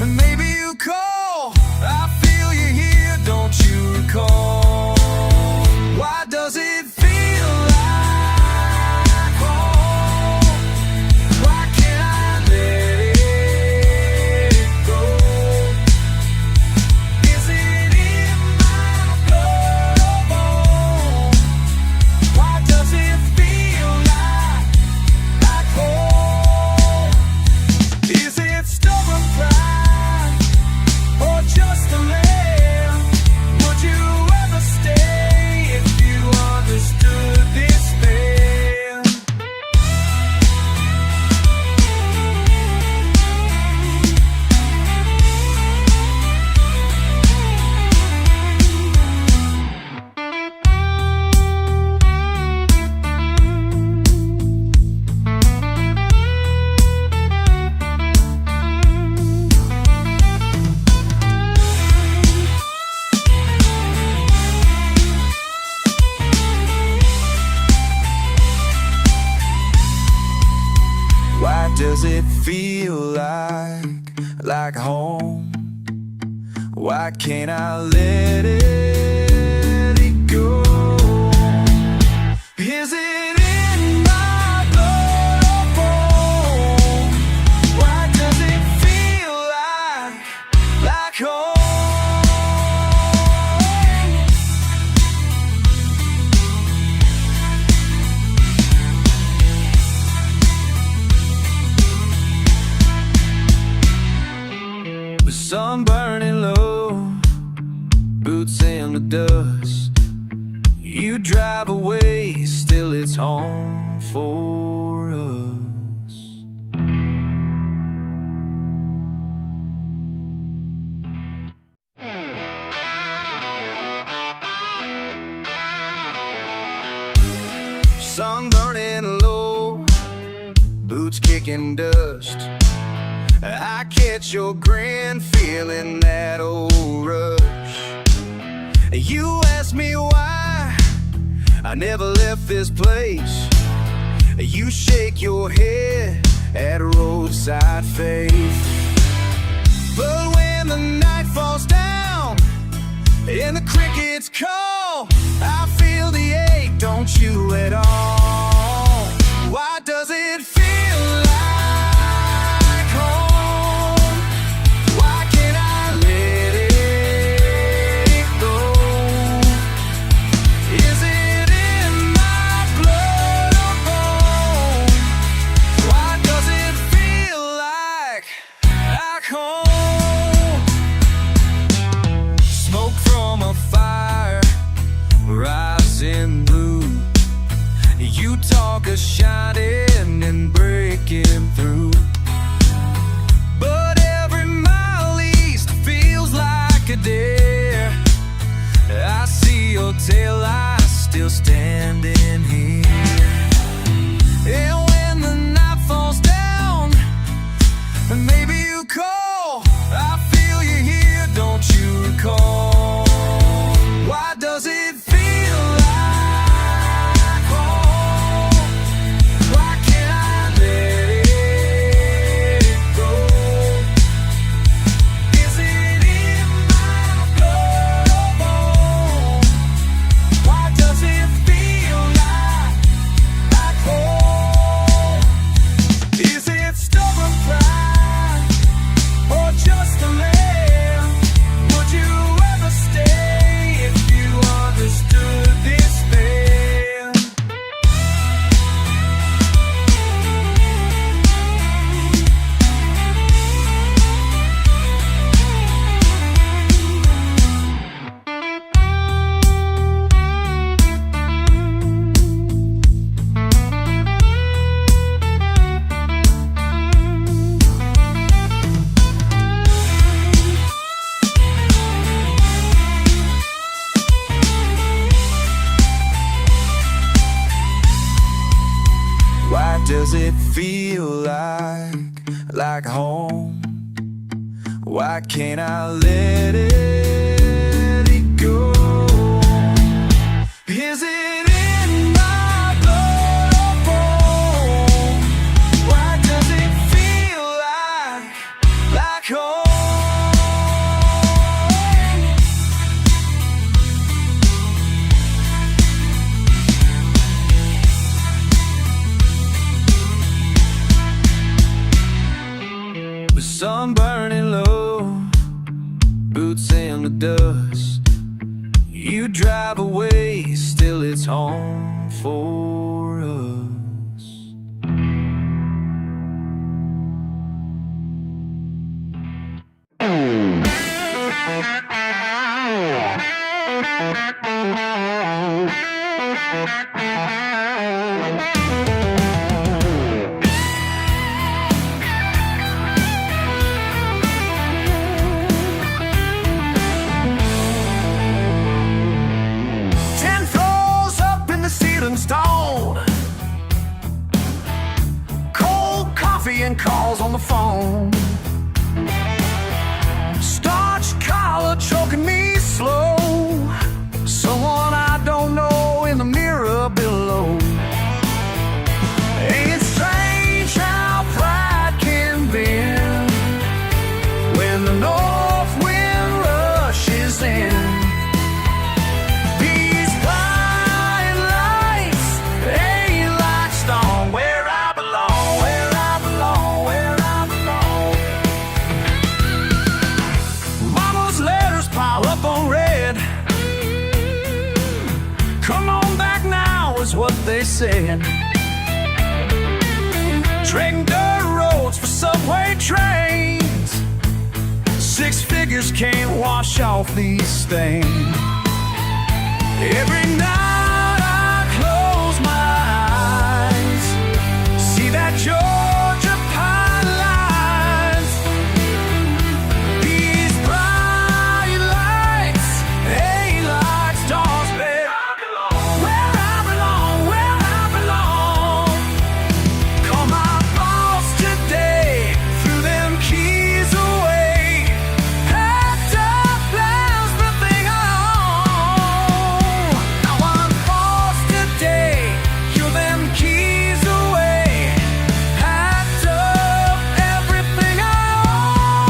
and maybe you call, I feel you here, don't you recall? Why does it feel like home? Why can't I let it go? Is it in my blood or bone? Why does it feel like home? Is it stubborn pride or just a land? Would you ever stay if you understood this pain? Why does it feel like home? Why can't I let it go? Is it in my blood or bone? Why does it feel like home? The sun burning low, boots in the dust. You drive away, still it's home for us. Sun burning low, boots kicking dust. I catch your grin, feeling that old rush. You ask me why I never left this place. You shake your head at roadside faith. But when the night falls down and the crickets call, I feel the ache, don't you at all? Why does it feel like home? Why can't I let it dark are shining and breaking through. But every mile east feels like a dare. I see your taillights still standing here. And when the night falls down, and maybe you call, I feel you here, don't you recall? Why does it feel like home? Why can't I let it go? Is it in my blood or bone? Why does it feel like home? Is it stubborn pride or just a land? Would you ever stay if you understood this pain? Why does it feel like home? Why can't I let it go? Is it in my blood or bone? Why does it feel like home? The sun burning low, boots in the dust. You drive away, still it's home for us. Stone, cold coffee and calls on the phone, starched collar choking me slow, someone I don't know in the mirror below. Ain't it strange how pride can bend when the north wind rushes in? Come on back now is what they said. Trading dirt roads for subway trains. 6 figures can't wash off these stains. Every night I close my eyes, see that Georgia pine lines. These bright lights ain't like stars, babe. Where I belong, where I belong. Call my boss today, threw them keys away. Packed up everything I own. Now I'm boss today, threw them keys away. Packed up everything I own.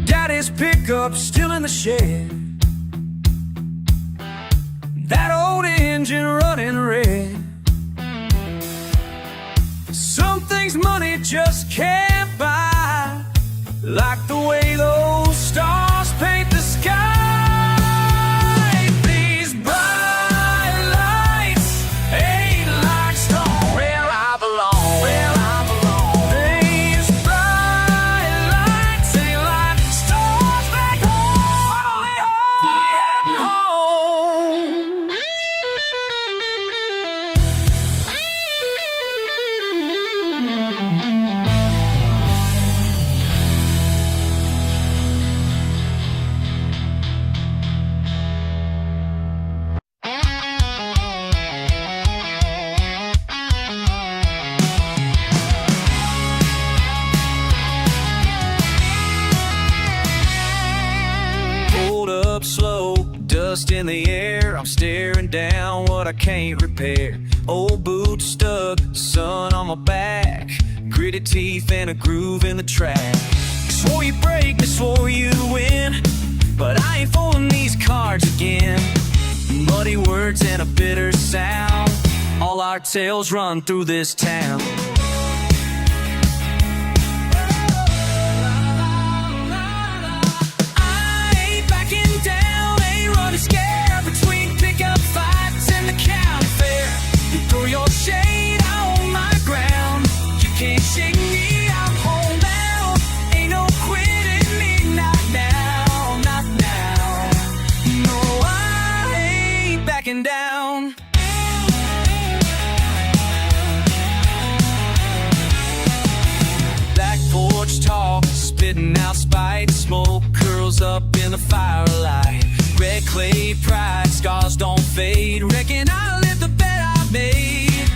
Daddy's pickup still in the shed, that old engine running red. Some things money just can't buy, like the way those stars paint the sky. up slow, dust in the air. I'm staring down what I can't repair. Old boots stuck, sun on my back, gritted teeth and a groove in the track. Swore you break me, swore you win, but I ain't folding these cards again. Muddy words and a bitter sound, all our tales run through this town. I ain't backing down, ain't running scared between pickup fights and the county fair. You throw your shade on my ground, you can't shake me, I'm homebound. Ain't no quitting me, not now, not now. No, I ain't backing down. Black porch talk, spitting out spite, smoke curls up in the firelight. Red clay pride, scars don't fade. Reckon I lived the bet I made.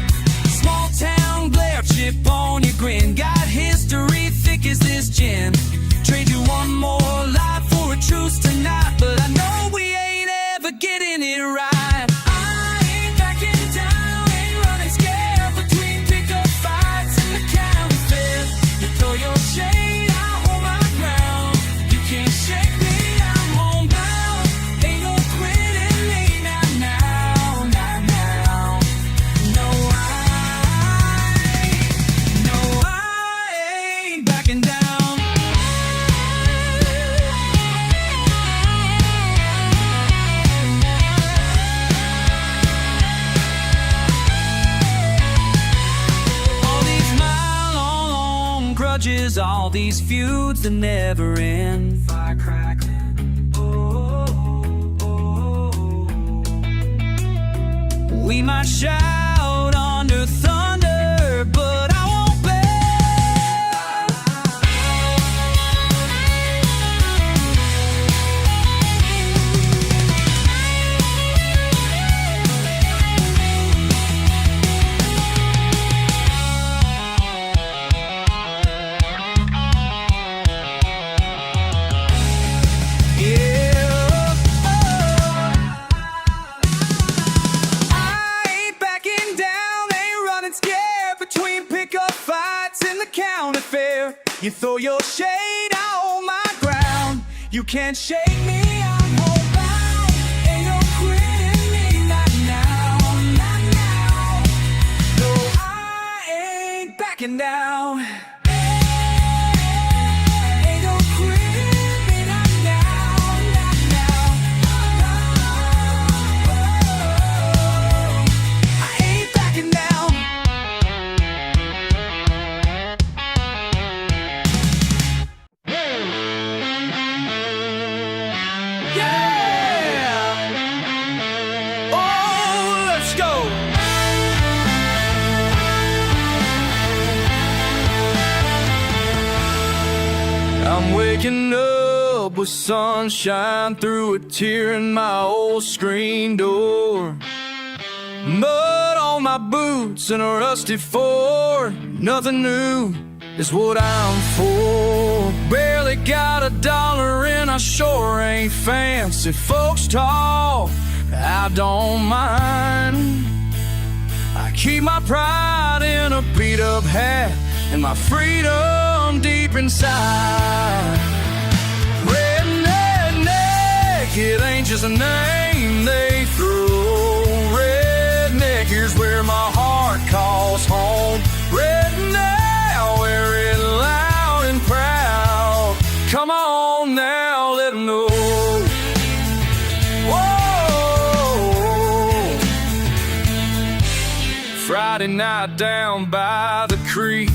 Small town glare, chip on your grin. Got history thick as this gin. Trade you one more life for a truce tonight, but I know we ain't ever getting it right. I ain't backing down, ain't running scared between pickup fights and the county fair. You throw your shade, I hold my ground. You can't shake me, I'm homebound. Ain't no quitting me, not now, not now. No, I ain't backing down. All these mile-long grudges, all these feuds that never end. Fire crackling, oh, oh, oh. We might shout under thunder, but I won't bend. I ain't backing down, ain't running scared between pickup fights and the county fair. You throw your shade, I hold my ground. You can't shake me, I'm homebound. Ain't no quitting me, not now, not now. No, I ain't backing down. Ain't no quitting me, not now, not now. I ain't backing down. Yeah! Oh, let's go! I'm waking up with sunshine through a tear in my old screen door. Mud on my boots and a rusty Ford. Nothing new is what I'm for. Barely got $1 and I sure ain't fancy. Folks talk, I don't mind. I keep my pride in a beat-up hat and my freedom deep inside. Redneck, it ain't just a name they throw. Redneck, here's where my heart calls home. Redneck, wear it loud and proud. Come on now, let 'em know. Whoa! Friday night down by the creek,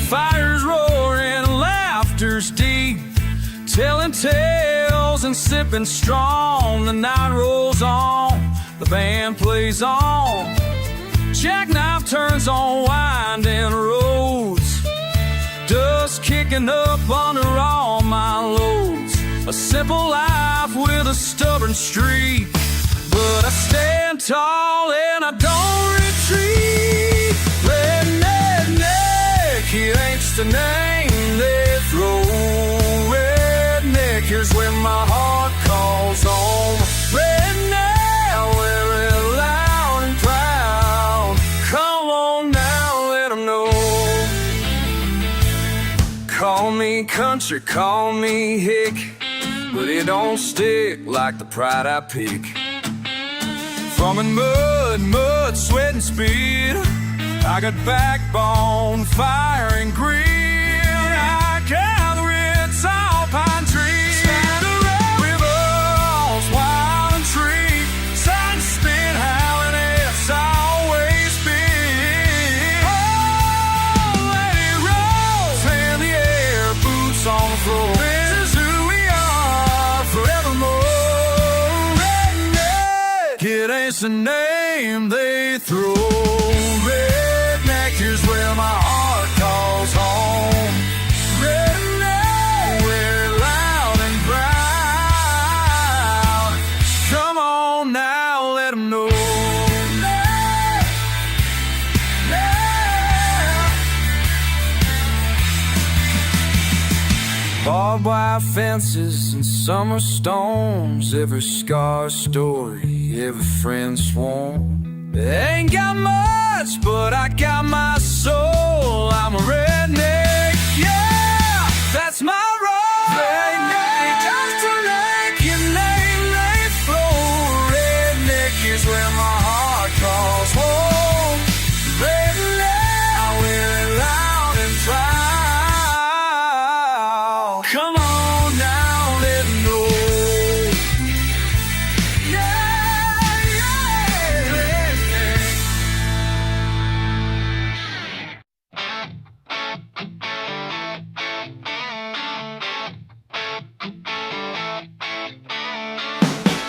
fires roaring, laughter's deep, telling tales and sipping strong. The night rolls on, the band plays on, jackknife turns on winding roads, dust kicking up under all my loads. A simple life with a stubborn streak, but I stand tall and I don't retreat. Redneck, it ain't just a name they throw. Redneck, here's where my heart calls home. Redneck, wear it loud and proud. Come on now, let 'em know. Call me country, call me hick, but it don't stick like the pride I pick. From in mud, sweat and speed, I got backbone, fire and greed. I gather its all pine trees, rivers, wild and tree, sun spin howling, it's always been. Oh, let it roll in the air, boots on the floor. This is who we are forevermore. Redneck, it ain't the name they throw. Redneck, here's where my heart calls home. Redneck, we're loud and proud. Come on now, let 'em know. Barbed wire fences and summer storms, every scar story, every friend sworn. Ain't got much, but I got my soul. I'm a redneck, yeah, that's my role. Redneck, just to make your name they flow. Redneck is where my heart calls home. Redneck, I wear it loud and proud. Come on now, let 'em know.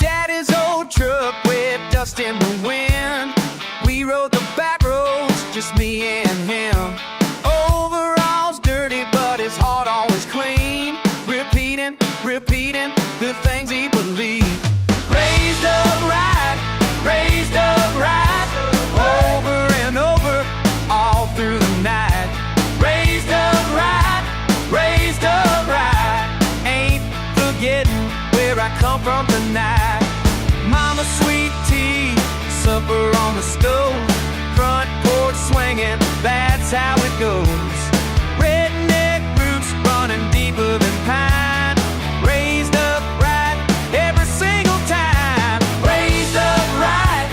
Daddy's old truck with dust in the wind. We rode the back roads, just me and him. Overalls dirty, but his heart always clean. Repeating the things he believed. Raised up right, over and over, all through the night. Raised up right, ain't forgetting where I come from tonight. Mama sweet tea, supper on the stove, front porch swinging, that's how it goes. Redneck roots running deeper than pine. Raised up right every single time. Raised up right,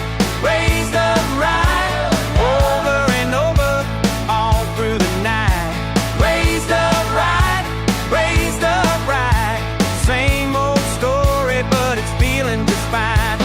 over and over, all through the night. Raised up right, same old story, but it's feeling just fine.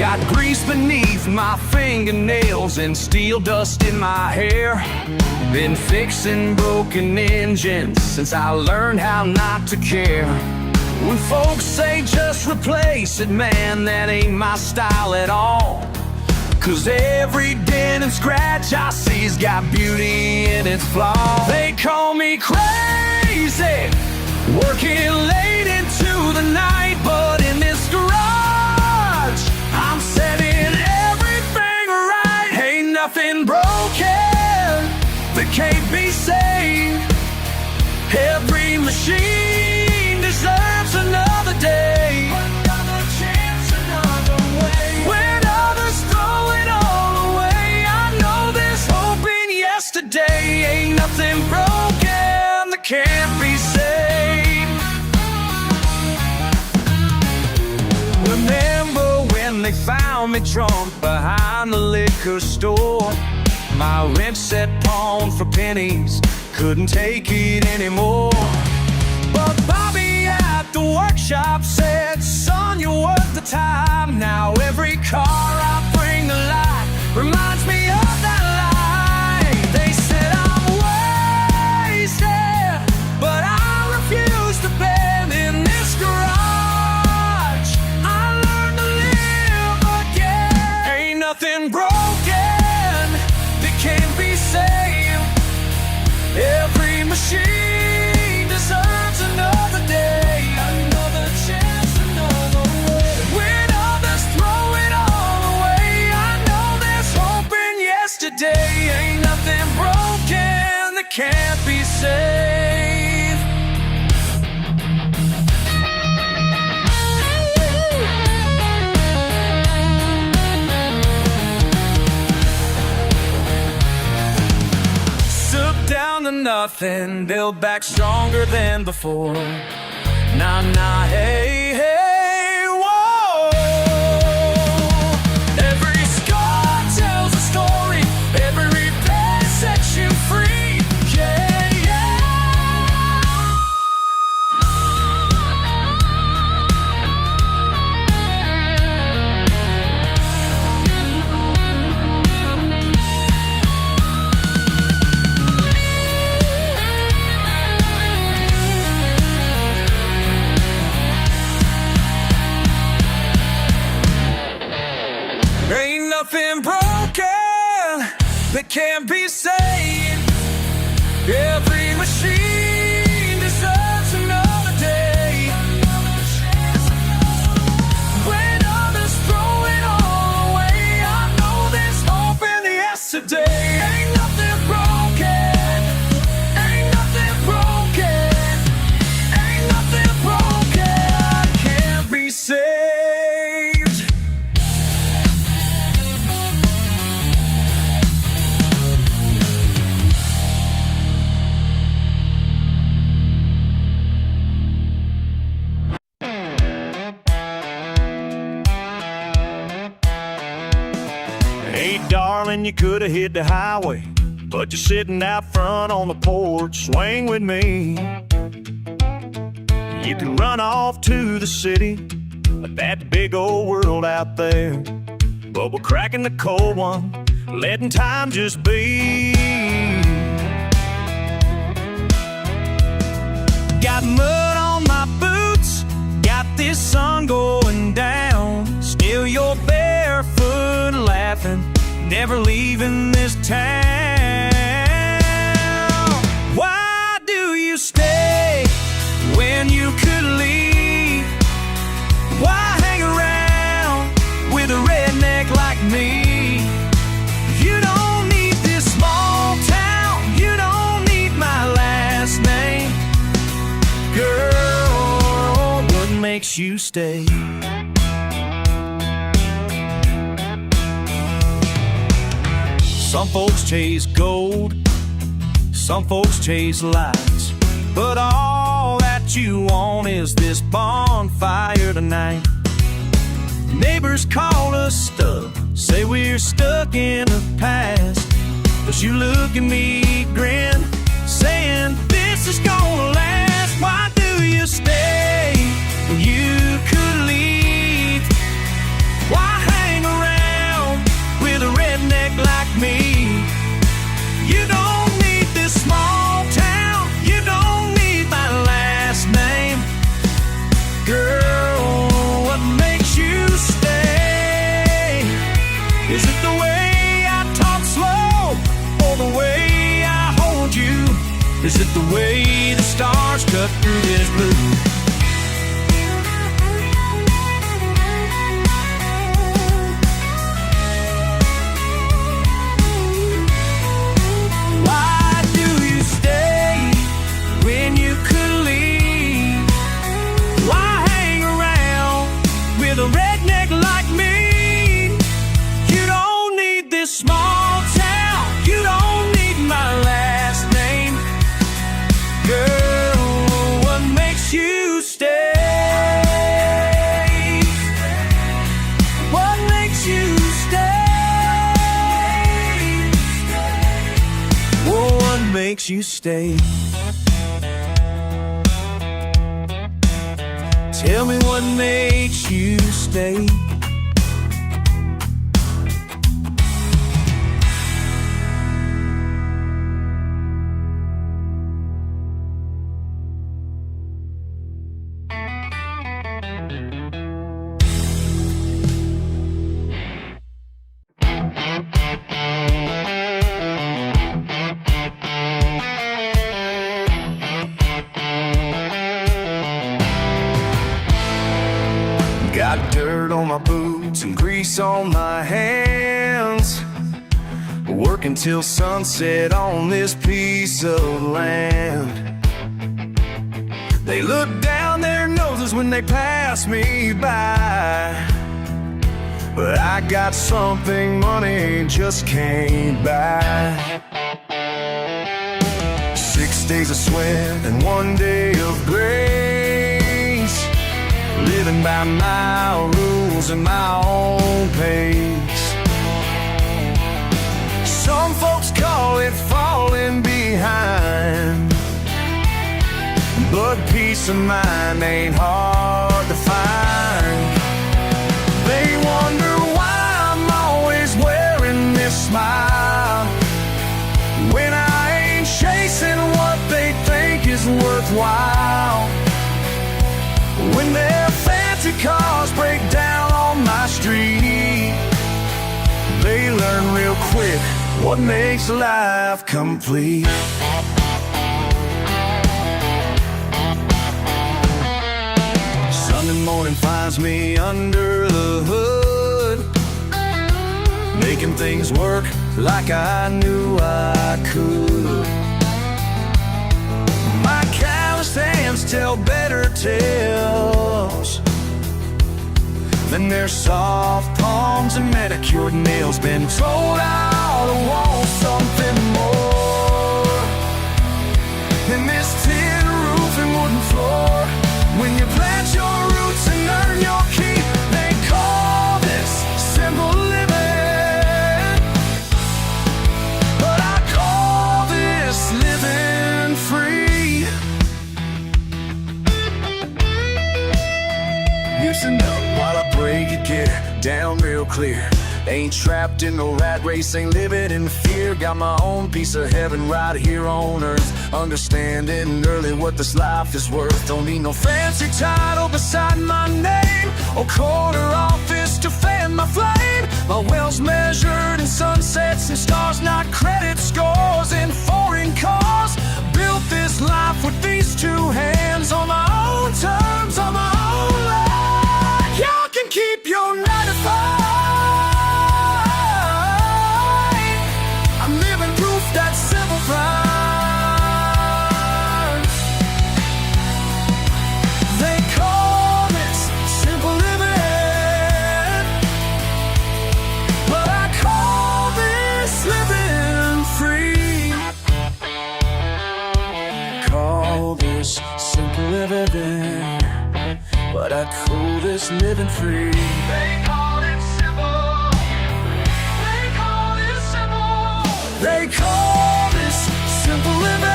Got grease beneath my fingernails and steel dust in my hair. Been fixing broken engines since I learned how not to care. When folks say just replace it, man, that ain't my style at all. 'Cause every dent and scratch I see's got beauty in its flaw. They call me crazy, working late into the night, but in this garage I'm setting everything right. Ain't nothing broken that can't be saved. Every machine deserves another day, another chance, another way. When others throw it all away, I know there's hope in yesterday. Ain't nothing broken that can't be saved. Remember when they found me drunk behind the liquor store? My rent set pawned for pennies, couldn't take it anymore. But Bobby at the workshop said, son, you're worth the time. Now every car I bring to life reminds me of that line. They said I'm wasted, but I refuse to bend in this garage. I learned to live again. Ain't nothing broken that can't be saved. Every machine deserves another day, another chance, another way. When others throw it all away, I know there's hope in yesterday. Ain't nothing broken that can't be saved. Stood down to nothing, built back stronger than before. Nah, nah, hey, hey, whoa. Every scar tells a story, every pain sets you free. Yeah, yeah. Ain't nothing broken that can't be saved. Every machine deserves another day. When others throw it all away, I know there's hope in the yesterday. Ain't nothing broken. Ain't nothing broken. Ain't nothing broken. Can't be saved. Hey, darling, you could have hit the highway, but you're sitting out front on the porch. Swing with me. You can run off to the city, that big old world out there. But we're cracking the cold one, letting time just be. Got mud on my boots, got this sun going down. Still you're barefoot laughing, never leaving this town. Why do you stay when you could leave? Why hang around with a redneck like me? You don't need this small town, you don't need my last name. Girl, what makes you stay? Some folks chase gold, some folks chase lights, but all that you want is this bonfire tonight. Neighbors call us stuck, say we're stuck in the past, but you look at me, grin, saying this is gonna last. Why do you stay when you could leave? Why hang Girl, what makes you stay? Is it the way I talk slow, or the way I hold you? Is it the way the stars cut through this blue? Why do you stay when you could leave? Why hang around with a redneck like me? You don't need this small town, you don't need my last name. Girl, what makes you stay? What makes you stay? What makes you stay? Tell me what makes you stay. Got dirt on my boots and grease on my hands, working till sunset on this piece of land. They look down their noses when they pass me by, but I got something money just can't buy. 6 days of sweat and 1 day of grace, living by my rules and my own pace. Some folks call it falling behind, but peace of mind ain't hard to find. They wonder why I'm always wearing this smile, when I ain't chasing what they think is worthwhile. When their fancy cars break down on my street, they learn real quick what makes life complete. Sunday morning finds me under the hood, making things work like I knew I could. My calloused hands tell better tales than their soft palms and manicured nails. Been told I ought to want something more than this tin roof and wooden floor. When you plant your roots and earn your keep, they call this simple living, but I call this living free. Loosen up while I pray you get down real clear. Ain't trapped in no rat race, ain't living in fear. Got my own piece of heaven right here on earth, understanding early what this life is worth. Don't need no fancy title beside my name, or corner office to fan my flame. My well's measured in sunsets and stars, not credit scores in foreign cars. Built this life with these two hands, on my own terms, on my own land. Y'all can keep your 9 to 5. That simple price. They call this simple living, but I call this living free. Call this simple living, but I call this living free. They call it simple. They call it simple. They call this simple living,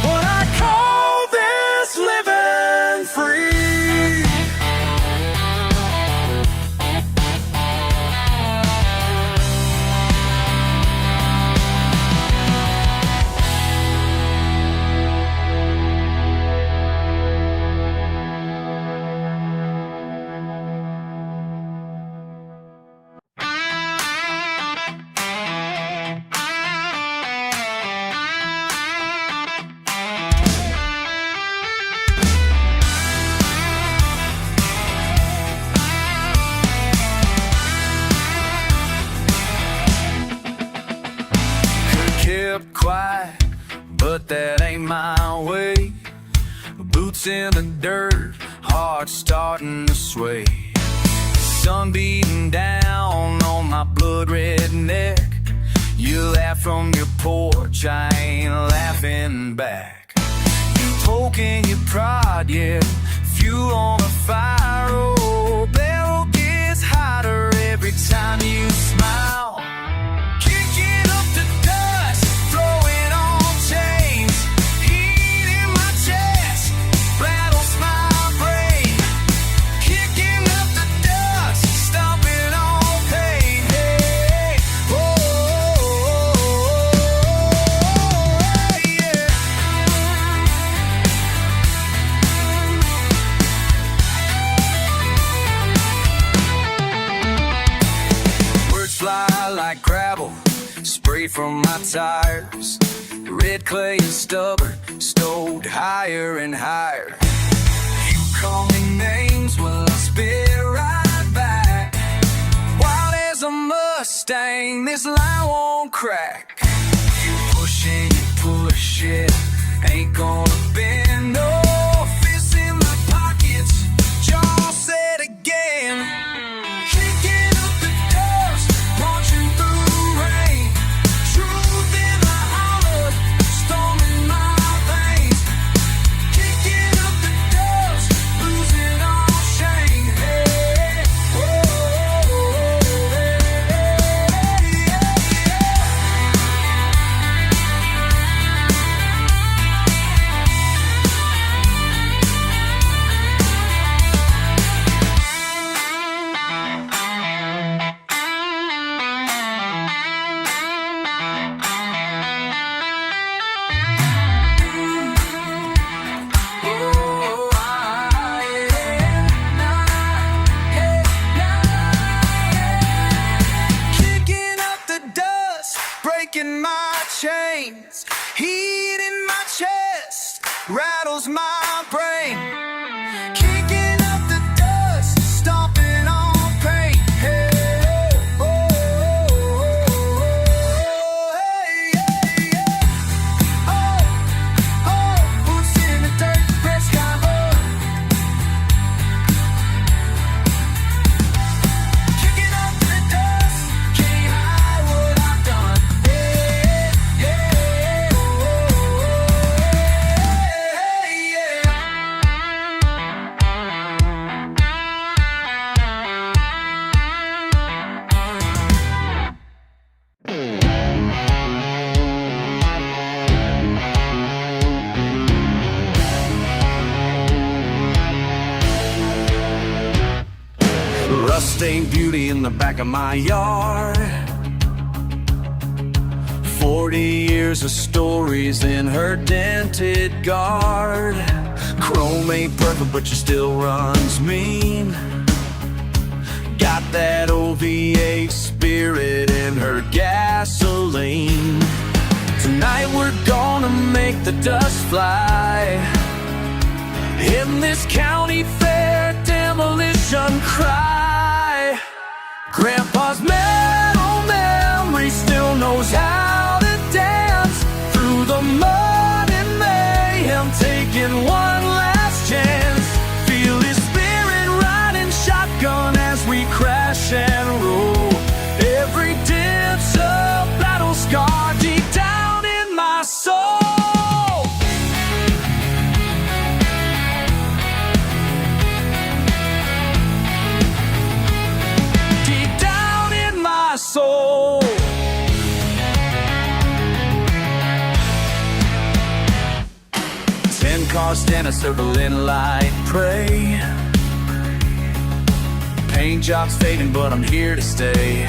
but I call this living free. Boots in the dirt, heart starting to sway. Sun beating down on my blood-red neck. You laugh from your porch, I ain't laughing back. You poking your pride, yeah, fuel on a fire. Oh, barrel gets hotter every time you smile. Kicking up the dust, throwing on chains. Heat in my chest, rattles my brain. Kicking up the dust, stomping on pain. Hey, oh, yeah. Words fly like gravel, spray from my tires. Red clay and stubborn, stowed higher and higher. You call me names, well I spit right back. Wild as a Mustang, this line won't crack. You push it, ain't gonna bend. No fists in my pockets, jaw set again. Kicking up the dust, marching through rain. Truth in my holler, storm in my veins. Kicking up the dust, losing all shame. Hey, kicking up the dust, breaking my chains. Heat in my chest, rattles my brain. Kicking up the dust, stomping on pain. Hey, oh, hey, hey, yeah. Oh, boots in the dirt, press combo. Kicking up the dust, can't hide what I've done. Hey, yeah, hey, yeah. Rust-stained beauty in the back of my yard. 40 years of stories in her dented guard. Chrome ain't perfect, but she still runs mean. Got that OVA spirit in her gasoline. Tonight we're gonna make the dust fly. In this county fair, demolition cry. Grandpa's metal memory still knows how to dance through the mud and mayhem, taking one last chance. Feel his spirit riding shotgun as we crash and roll. Every dit's a battle scar deep down in my soul. Soul. 10 cars stand a circle in light pray. Paint job's fading, but I'm here to stay.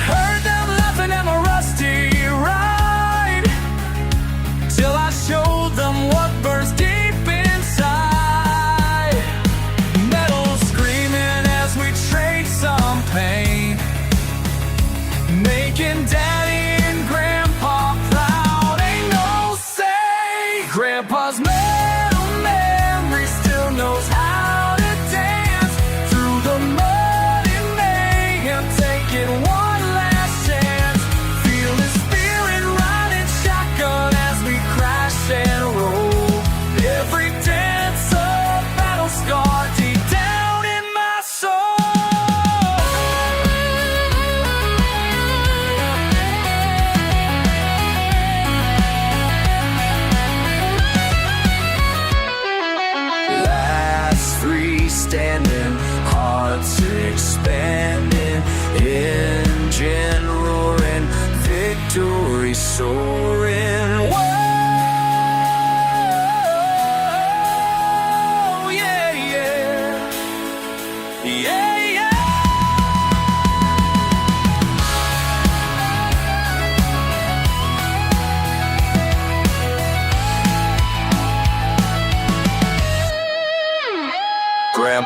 Heard them laughing at my rusty ride, till I showed them what burns deep inside. Metal screaming as we trade some pain, making Daddy and Grandpa proud. Ain't no say, Grandpa's metal memory still knows how to dance through the mud and mayhem, taking one last chance. Feel the spirit riding shotgun as we crash and roll.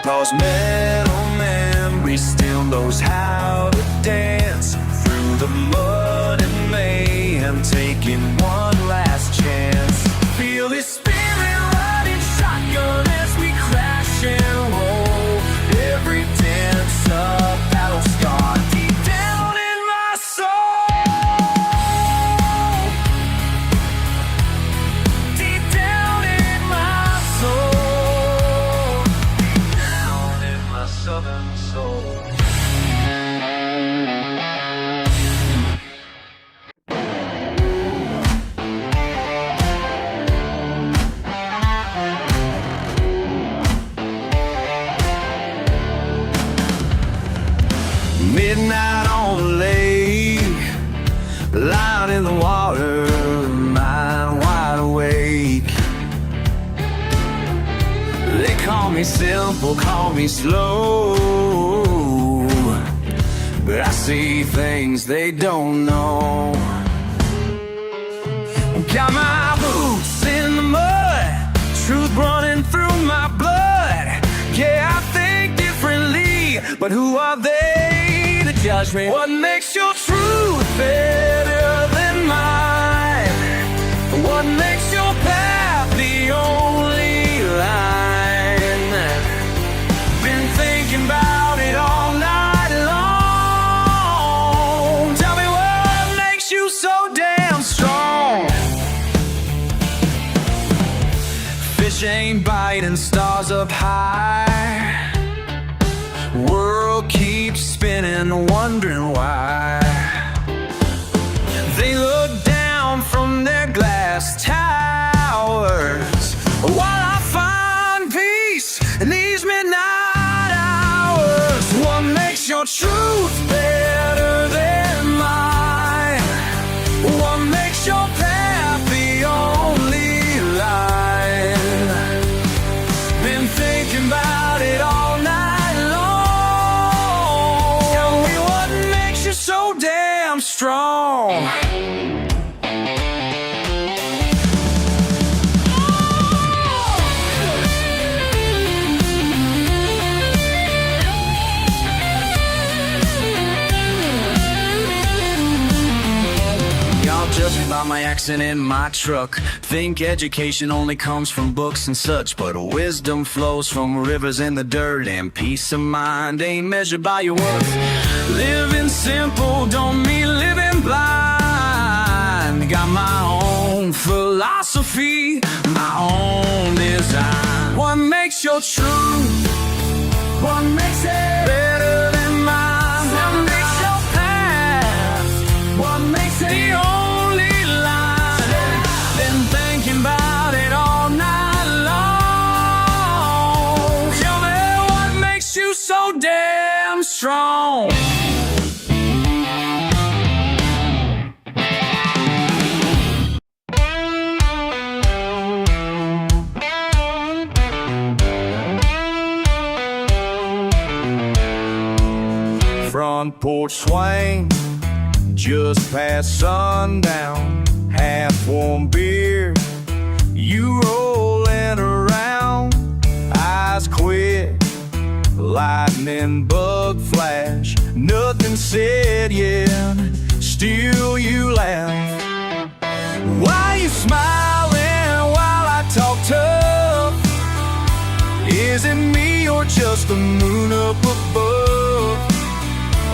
Grandpa's metal memory still knows how to dance through the mud and mayhem, taking one last chance. Feel this spirit riding shotgun as we crash and roll. Every dance a battle scar deep down in my soul. Deep down in my soul. Deep down in my southern soul. Midnight on the lake, lying in the water, mind wide awake. They call me simple, call me slow, but I see things they don't know. Got my boots in the mud, truth running through my blood. Yeah, I think differently, but who are they to judge me? What makes your truth better than mine? What makes your path the only line? Been thinking about it all night long. Tell me what makes you so damn strong. Fish ain't biting, stars up high. World keeps spinning, wondering why. They look down from their glass towers while I find peace in these midnight hours. What makes your truth better than mine? What makes your path the only line? Been thinking about it all night long. Tell me what makes you so damn strong. Judge me by my accent in my truck. Think education only comes from books and such, but wisdom flows from rivers in the dirt, and peace of mind ain't measured by your worth. Living simple don't mean living blind. Got my own philosophy, my own design. What makes your truth? What makes it better than mine? What makes your path? What makes it the only about it all night long? Tell me what makes you so damn strong. Front porch swing, just past sundown, half-warm beer. You rolling around, eyes quick, lightning bug flash. Nothing said yet, still you laugh. Why you smiling while I talk tough? Is it me or just the moon up above?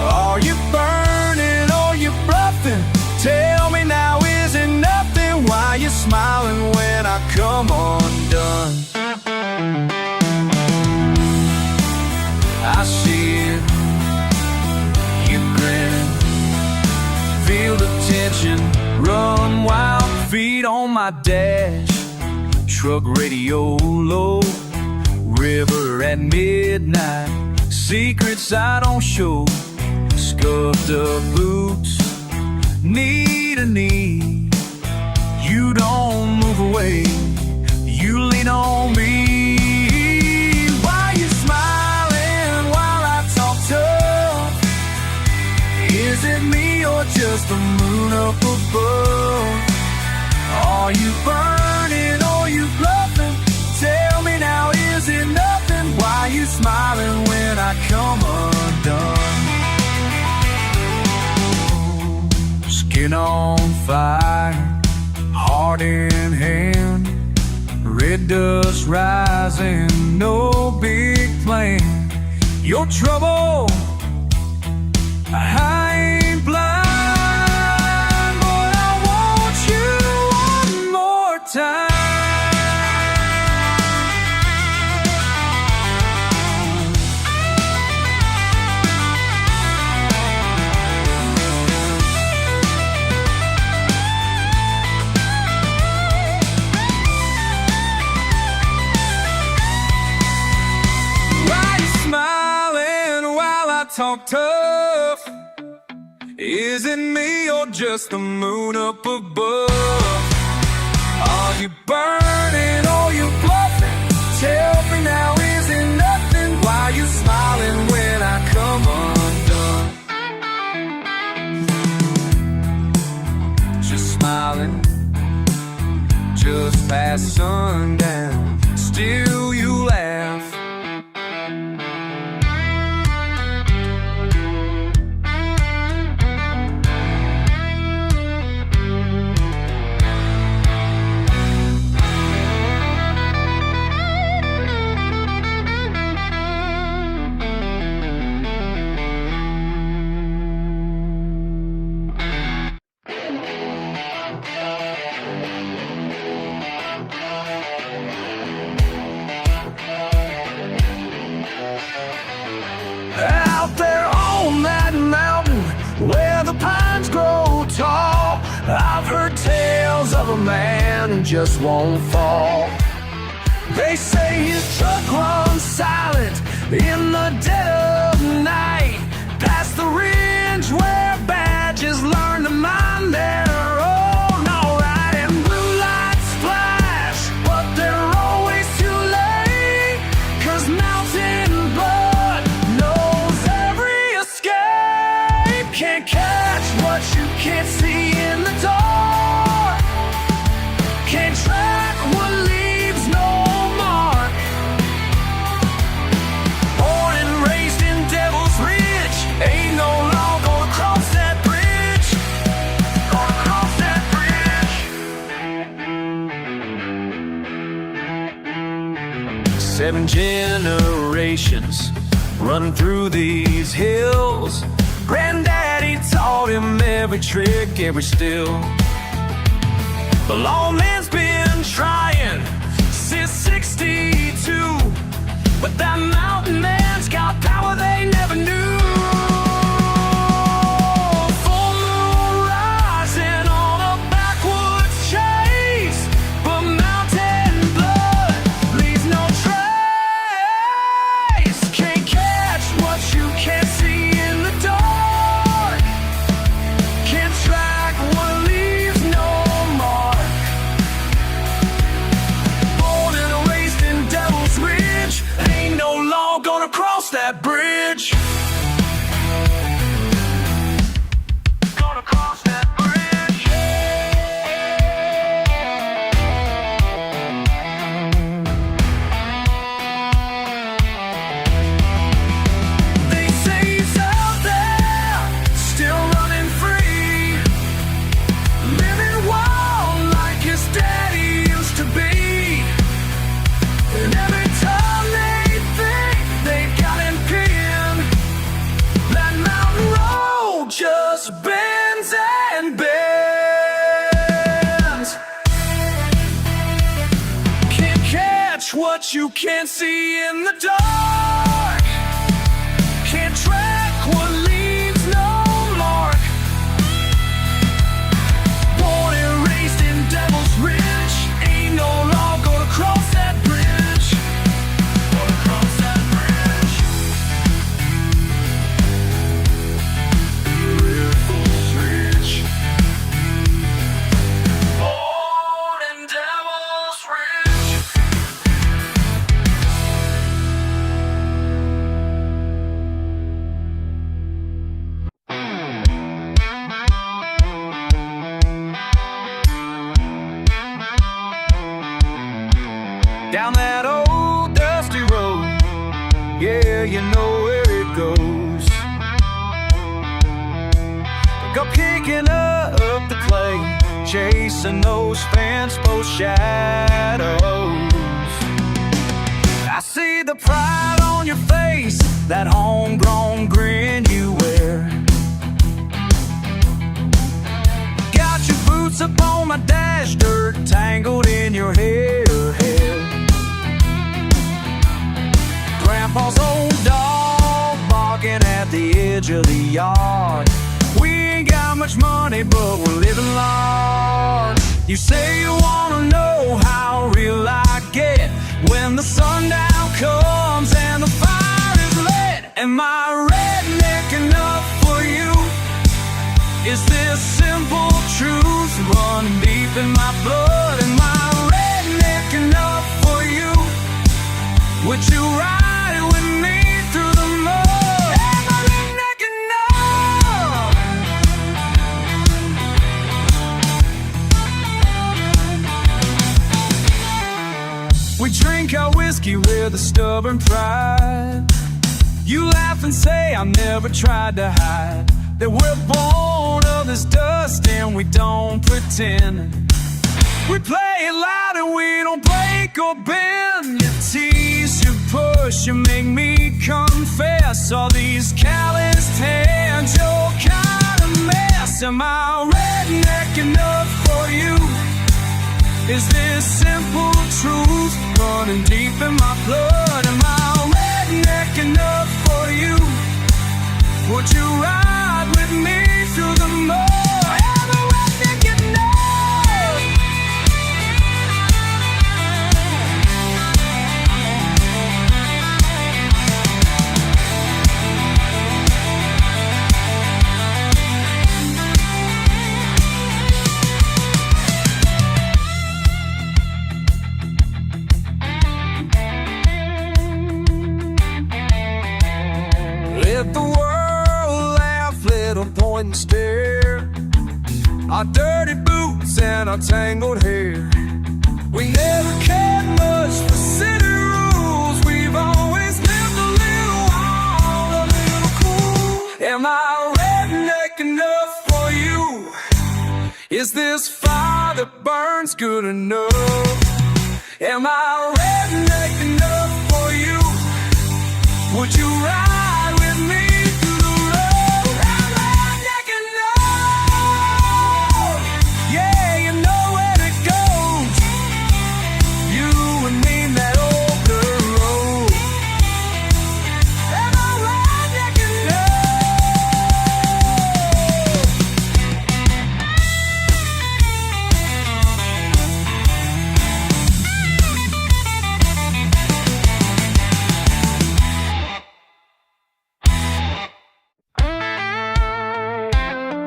Are you burning or you bluffing? Tell me now, is it nothing? Why you smiling when I come undone? I see it, you grin, feel the tension, run wild, feet on my dash, truck radio low, river at midnight, secrets I don't show, scuffed up boots, knee to knee. You don't move away, you lean on me. Why you smiling while I talk tough? Is it me or just the moon up above? Are you burning or you bluffing? Tell me now, is it nothing? Why you smiling? red dust rising, no big plan. Your trouble, I ain't blind, but I want you one more time. Talk tough. Is it me or just the moon up above? Are you burning or you bluffing? Tell me now, is it nothing? Why you smiling when I come undone? Just smiling, just past sundown, still you laugh. Out there on that mountain where the pines grow tall, I've heard tales of a man who just won't fall. They say his truck runs silent in the dead of night, past the ridge where badges learn to mind their own. Alright, and blue lights flash, but they're always too late, 'cause mountain blood knows every escape. Can't catch what you can't see in the dark, can't track what leaves no mark. Born and raised in Devil's Ridge, ain't no law gonna cross that bridge, gonna cross that bridge. 7 generations running through these hills. Granddaddy taught him every trick, every skill. The lawman's been trying since 62, but that mountain man's got power they never knew. Full moon rising on a backwoods chase, but mountain blood leaves no trace. Can't catch what you can't see in the dark, can't track what leaves no mark. Born and raised in Devil's Ridge, ain't no law gonna cross that bridge. Gonna cross that bridge. They say he's out there, still running free, living wild like his daddy used to be. And every time they think they've got him pinned, that mountain road just bends and bends. Can't catch what you can't see in the dark, can't track what leaves no mark. Born and raised in Devil's Ridge, ain't no law gonna cross that bridge, gonna cross that bridge. Devil's Ridge. Born in Devil's Ridge. Down that old dusty road, yeah, you know where it goes. Go kicking up the clay, chasing those fence post shadows. that homegrown grin you wear. Got your boots up on my dash, dirt tangled in your hair. Grandpa's old dog barking at the edge of the yard. We ain't got much money, but we're living large. You say you wanna know how real I get when the sundown comes and the fire is lit. Am I redneck enough for you? Is this simple truth running deep in my blood? Am I redneck enough for you? Would you ride with me through the mud? Am I redneck enough? We drink our whiskey with a stubborn pride. You laugh and say I never tried to hide that we're born of this dust and we don't pretend. We play it loud and we don't break or bend. You tease, you push, you make me confess all these calloused hands, you're kind of mess. Am I redneck enough for you? Is this simple truth running deep in my blood? Am I redneck enough for you? Would you ride with me through the mud? Am I redneck enough? Let the world laugh, little point and stare. Our dirty boots and our tangled hair. We never cared much for city rules. We've always lived a little wild, a little cool. Am I redneck enough for you? Is this fire that burns good enough? Am I redneck enough for you? Would you ride with me through the road? Am I redneck enough? Yeah, you know where it goes. You and me in that old dirt road. Am I redneck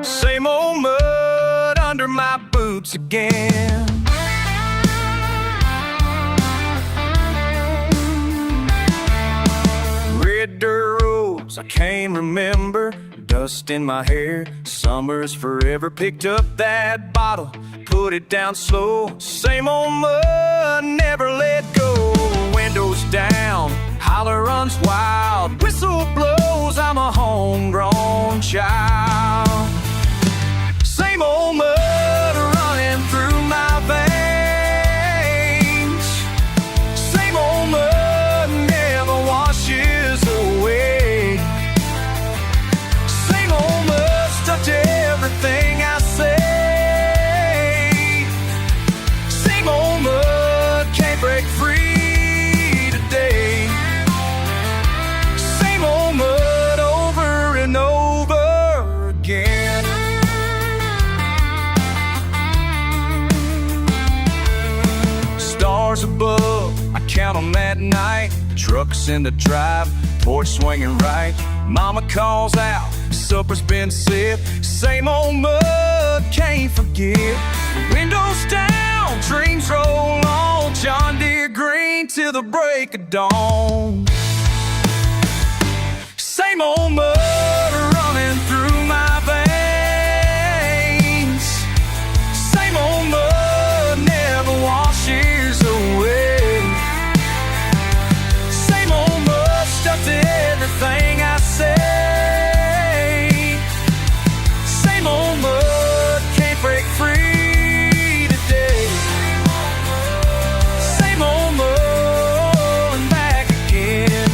Same old mud under my boots again. Red dirt roads I can't remember, dust in my hair. Summer's forever. Picked up that bottle, put it down slow. Same old mud, never let go. Windows down, holler runs wild. Whistle blows, I'm a homegrown child. Same old mud running through my veins. Same old mud never washes away. Same old mud stuck to everything I say. Same old mud can't break free today. Same old mud over and over again. Stars above, I count them at night. Trucks in the drive, porch swinging right. Mama calls out, supper's been set. Same old mud, can't forget. Windows down, dreams roll on. John Deere green till the break of dawn. Same old mud running through my veins. Same old mud never washes away. Same old mud stuck to everything I say. Same old mud can't break free today. Same old mud and back again.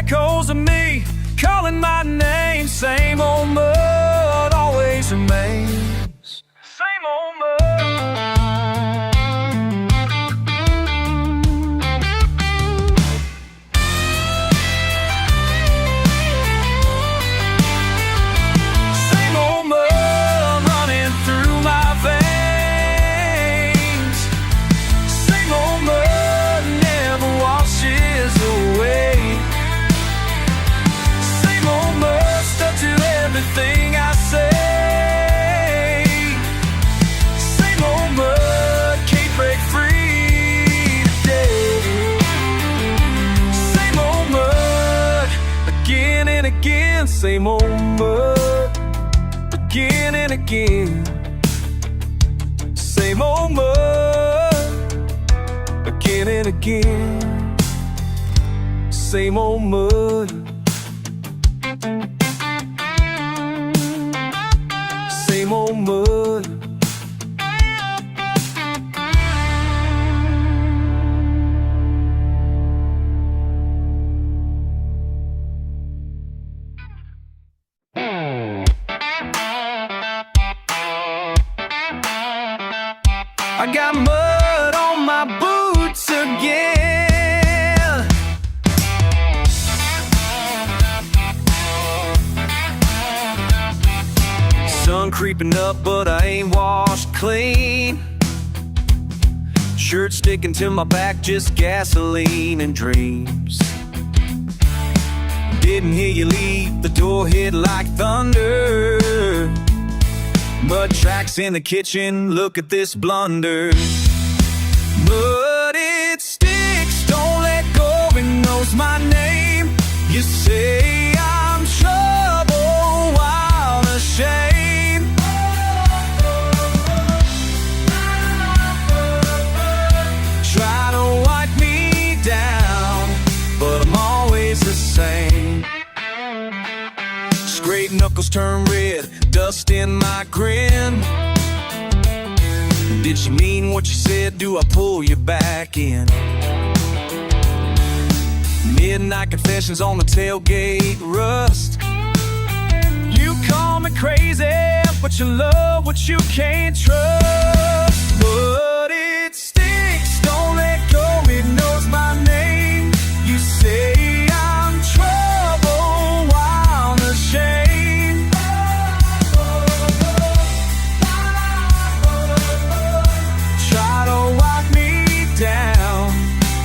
echoes of me calling my name. Same old mud always remains. Same old mud. Same old mud running through my veins. Same old mud never washes away. Same old mud stuck to everything I say. Same old mud can't break free today. Same old mud again and again. Same old mud again and again. Same old mud again and again. Same old mud. Same old mud. I got mud on my boots again. Sun creeping up, but I ain't washed clean. Shirt sticking to my back, just gasoline and dreams. Didn't hear you leave, the door hit like thunder. Mud tracks in the kitchen, look at this blunder. But it sticks, don't let go, it knows my name. You say I'm trouble, wild and shame. Try to wipe me down, but I'm always the same. Scraped knuckles turn red, dust in my grin. Did she mean what she said? Do I pull you back in? Midnight confessions on the tailgate rust. You call me crazy, but you love what you can't trust. But it sticks, don't let go, it knows my name. You say I'm trouble, wild and shame. Try to wipe me down,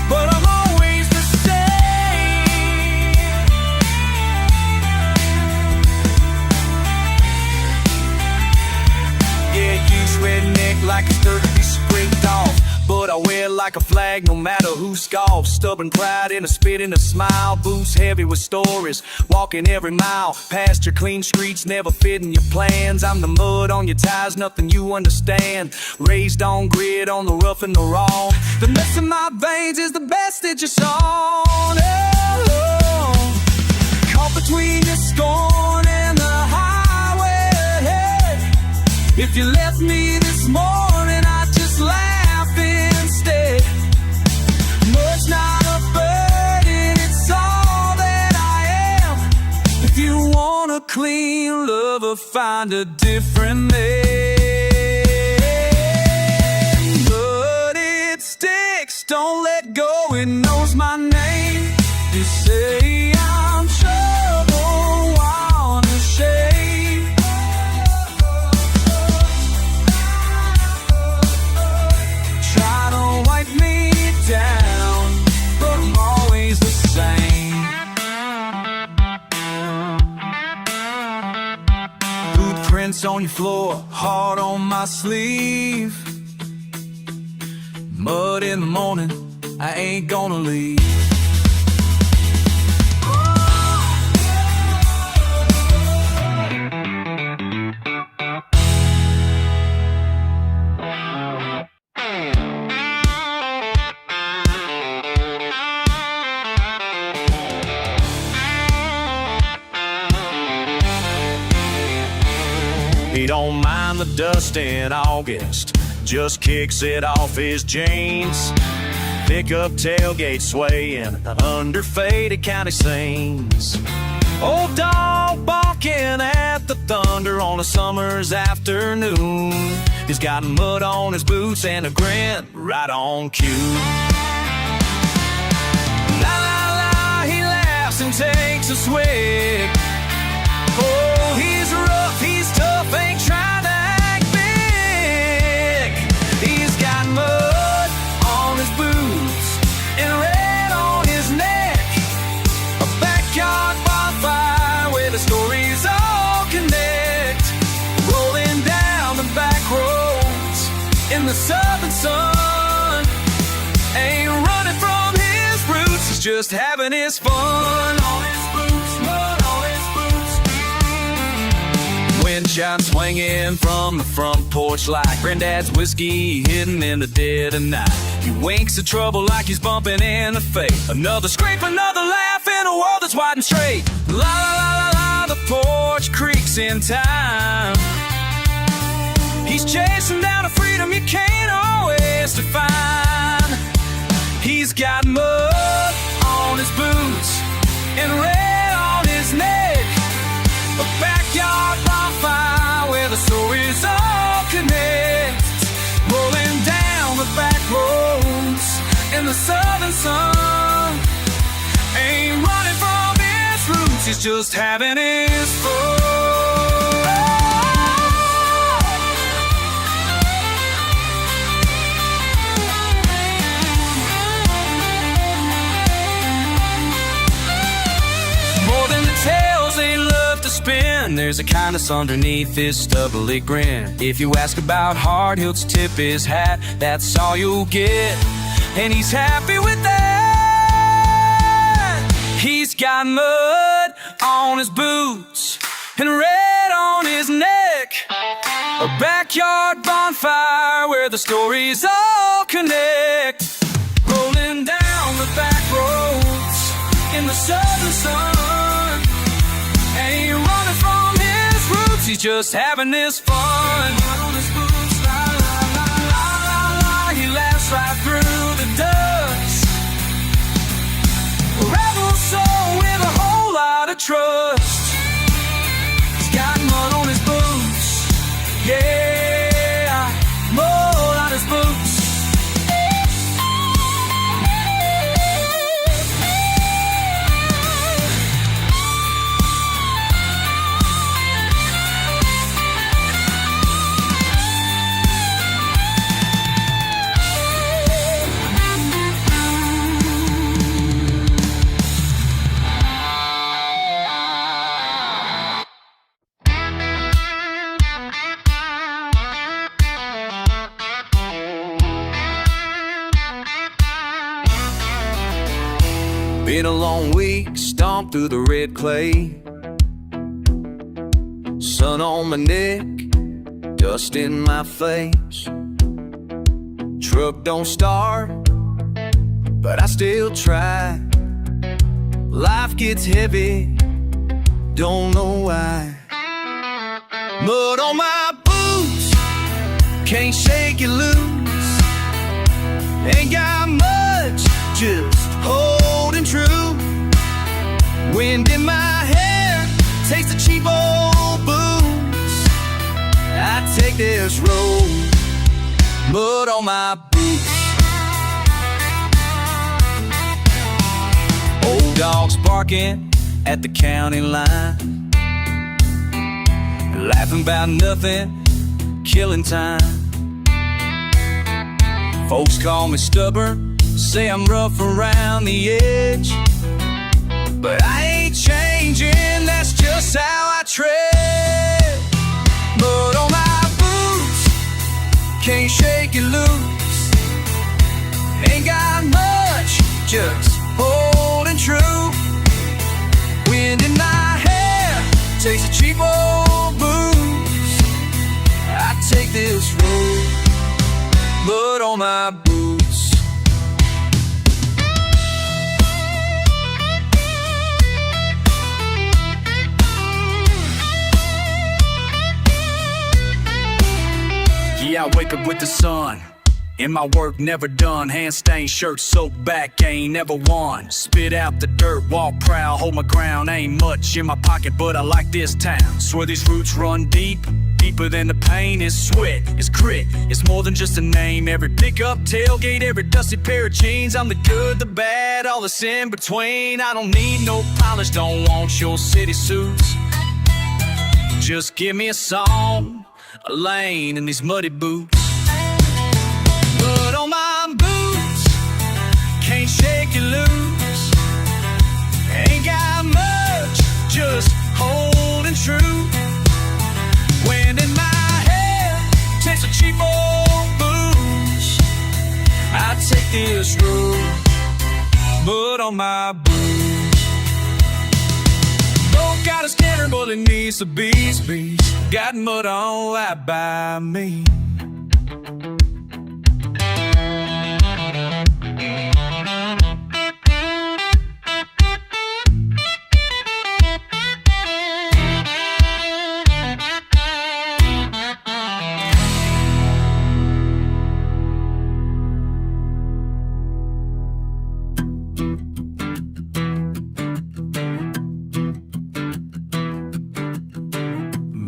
but I'm always the same. Yeah, use redneck like a dirt to be scraped off, but I wear like a flag no matter who scoffs. Stubborn pride in a spit and a smile. Boots heavy with stories, walking every mile. Past your clean streets, never fitting your plans. I'm the mud on your tires, nothing you understand. Raised on grid, on the rough and the raw. The mess in my veins is the best that you saw. Oh, caught between your scorn and the highway ahead. If you left me this morning, I'd just laugh instead. Mud's not a burden, it's all that I am. If you want a clean lover, find a different man. But it sticks, don't let go, it knows my name. You say I'm trouble, wild and shame. Try to wipe me down, but I'm always the same. Footprints on your floor, heart on my sleeve. Mud in the morning, I ain't gonna leave. He don't mind the dust in August, just kicks it off his jeans. Pickup tailgate swaying under faded county scenes. Old dog barking at the thunder on a summer's afternoon. He's got mud on his boots and a grin right on cue. La la la, he laughs and takes a swig. Oh, he's rough, he's tough, ain't trying to act big. He's got mud on his boots and red on his neck. A backyard bonfire where the stories all connect. Rolling down the back roads in the southern sun. Ain't running from his roots, he's just having his fun. On his boots, mud on his boots. Windshine swinging from the front porch like granddad's whiskey hidden in the dead of night. He winks at trouble like he's bumping into fate. Another scrape, another laugh in a world that's wide and straight. La la la la la, the porch creaks in time. He's chasing down a freedom you can't always define. He's got mud on his boots and red on his neck. A backyard bonfire where the stories all connect. Rolling down the back roads in the southern sun. Ain't running from his roots, he's just having his fun. More than the tales they love to spin, there's a kindness underneath his stubbly grin. If you ask about hard, he'll tip his hat. That's all you'll get, and he's happy with that. He's got mud on his boots and red on his neck. A backyard bonfire where the stories all connect. Rolling down the back roads in the southern sun. Ain't running from his roots, he's just having his fun. On his boots, la la la la la la. He laughs right through the dust. A rebel soul with a whole lot of trust. He's got mud on his boots, yeah, mud on his boots. Been a long week, stomped through the red clay. Sun on my neck, dust in my face. Truck don't start, but I still try. Life gets heavy, don't know why. Mud on my boots, can't shake it loose. Ain't got much, just holding true. Wind in my hair, taste the cheap old booze. I take this road, mud on my boots. Old dogs barking at the county line, laughing about nothing, killing time. Folks call me stubborn, say I'm rough around the edge, but I ain't changing, that's just how I tread. Mud on my boots, can't shake it loose. Ain't got much, just holding true. Wind in my hair, taste of cheap old booze. I take this road, mud on my boots. Yeah, I wake up with the sun In my work never done, hand stained shirt soaked back, ain't never won. Spit out the dirt, walk proud, hold my ground. Ain't much in my pocket, but I like this town. Swear these roots run deep, deeper than the pain. It's sweat, it's grit, it's more than just a name. Every pickup, tailgate, every dusty pair of jeans. I'm the good, the bad, all that's in between. I don't need no polish, don't want your city suits. Just give me a song, a lane, and these muddy boots. Mud on my boots, can't shake it loose. Ain't got much, just holding true. Wind in my hair, takes a cheap old booze. I take this road, mud on my boots. Don't got a scanner, but it needs to be. Got mud on right by me.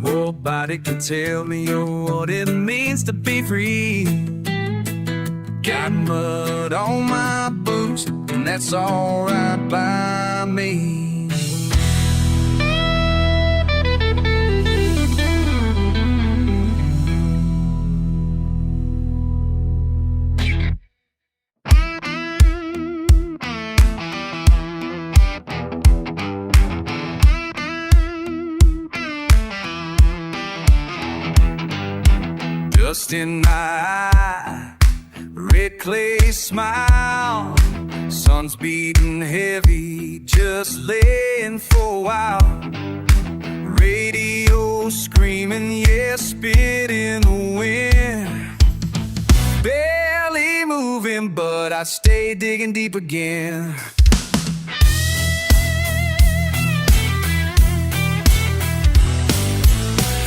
Nobody can tell me what it means to be free. Got mud on my boots, and that's alright by me. Dust in my eye, red clay smile. Sun's beating heavy, just laying for a while. Radio screaming, yeah, spit in the wind. Barely moving, but I stay digging deep again.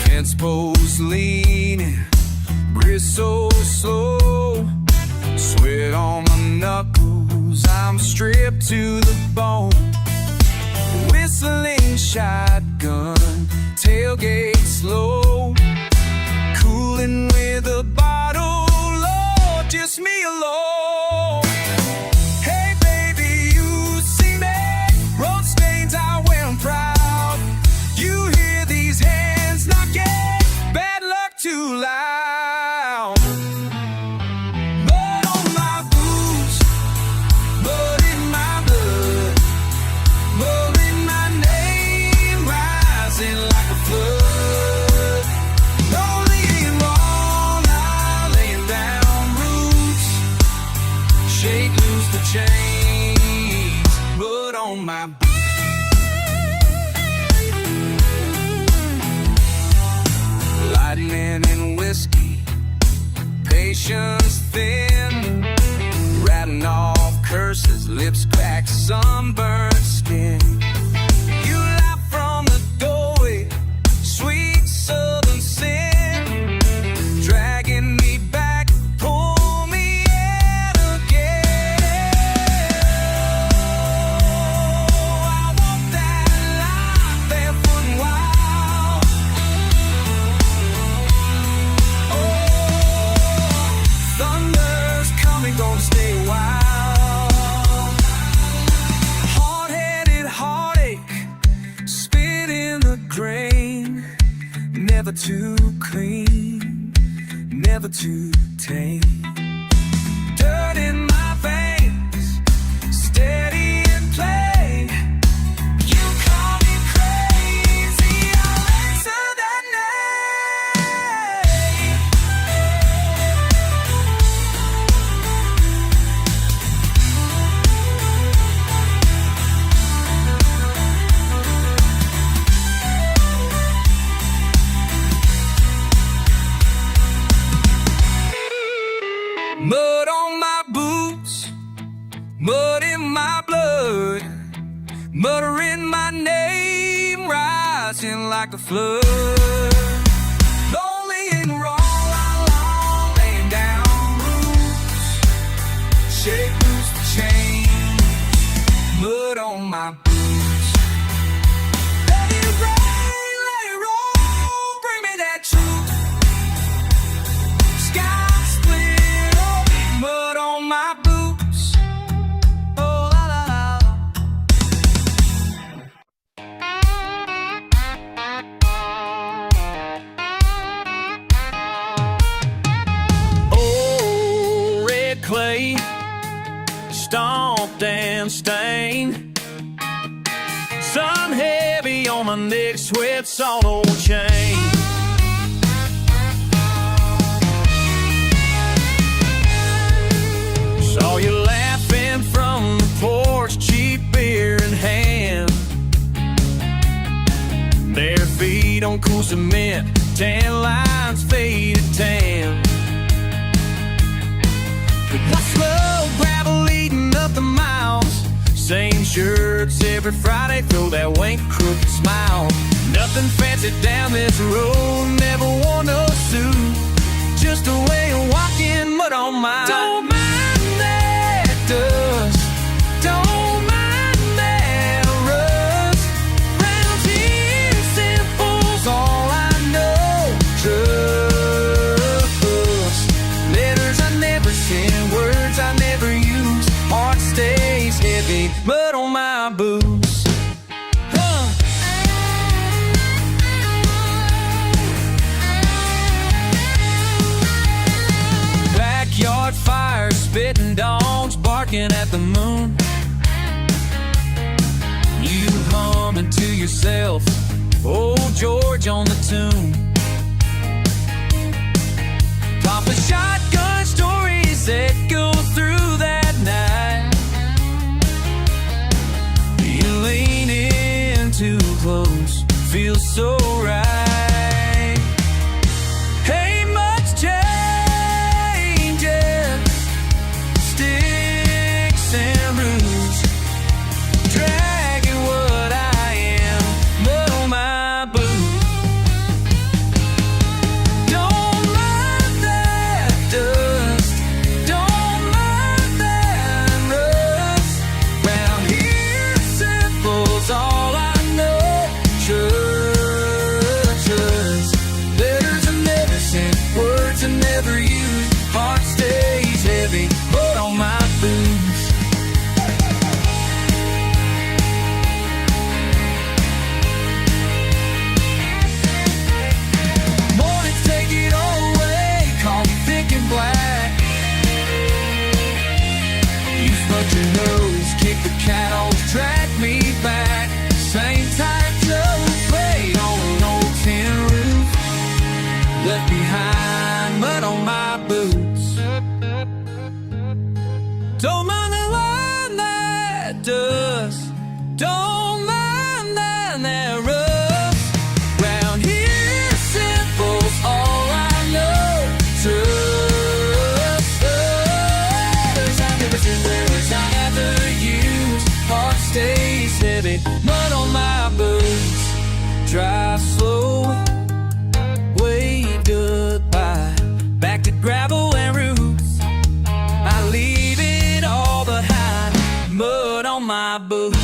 Fence post leaning, breathe so slow, sweat on my knuckles, I'm stripped to the bone. Whistling shotgun, tailgate slow, cooling with a bottle, Lord, just me alone. Hey baby, you see me, road stains I wear 'em proud. You hear these hands knocking, bad luck too loud. Mud on my boots, mud in my blood, mud in my name, rising like a flood. Lonely and wrong, I'm laying down roots, shake loose the chains, mud on my boots. Lightning and whiskey, patience thin, ratting off curses, lips cracked, sunburned skin. You laugh from the doorway, sweet southern sin, dragging me back, pull me in again. I walk that line, barefoot and wild. Thunder's coming, gonna stay a while. Hard-headed heartache, spit in the grain. Never too clean, never too tame. Dirt in my veins, steady in play. You call me crazy, I'll answer that name. Mud on my boots, mud in my blood, muttering my name, rising like a flood. Lonely and wrong, I'm laying down roots, mud on my boots. Let it rain, let it roll, bring me that truth. Sky split, oh, mud on my boots. Oh, la la la. Oh, red clay, stomped and stained. Sun heavy on my neck, sweats on old chain. Saw you laughing from the porch, cheap beer in hand. Bare feet on cool cement, tan lines faded tan. I slow gravel eating up the miles. Same shirts every Friday, throw that wank crooked smile. Nothing fancy down this road, never wore no suit. Just a way of walking, mud on my. Don't mind that dust, don't mind that rust. Round here, simple's all I know. Trust. Letters I never send, words I never use. Heart stays heavy, mud on my boots. Backyard fire, spitting dogs barking at the moon. You humming to yourself, old George on the tune. Papa shotgun stories that go through that night. You lean in too close, feels so right. Hey, much changes, sticks and roots, dragging what I am, mud on my boots. Don't mind that dust, don't mind that rust. Round here, simple's all I know. Trust. Letters are never sent, words are never used. Heart stays heavy, mud on my boots. Mornings take it all away, coffee thick and black. You smudge your nose, kick the cat off the track, me back. Same tight clothes, fade on an old tin roof. Left behind, mud on my boots. Don't mind the line that dust, don't mind that rust. Round here, simple's all I know. Trust. Words I never seen, words I never use. Heart stays heavy, mud on my boots. Drive slow, wave goodbye. Back to gravel and roots. I leave it all behind, mud on my boots.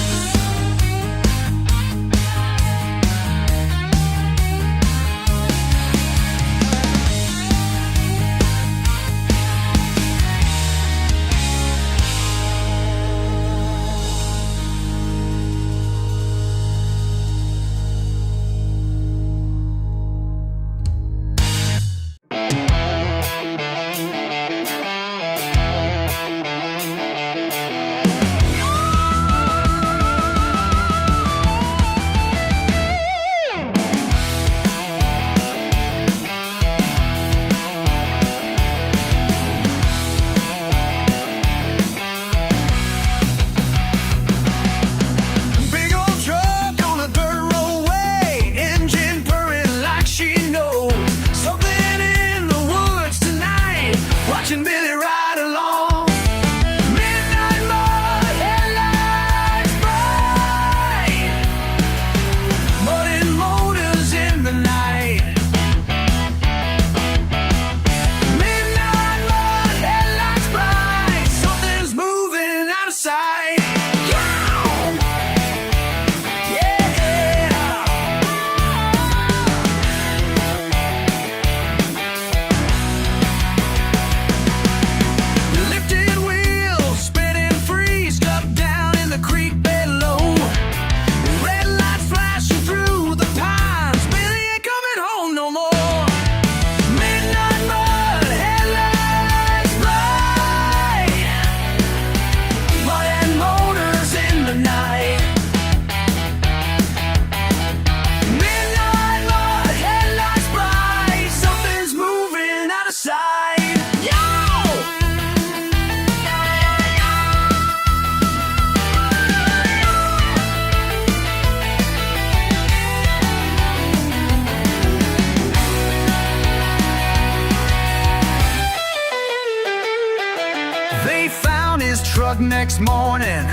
next morning,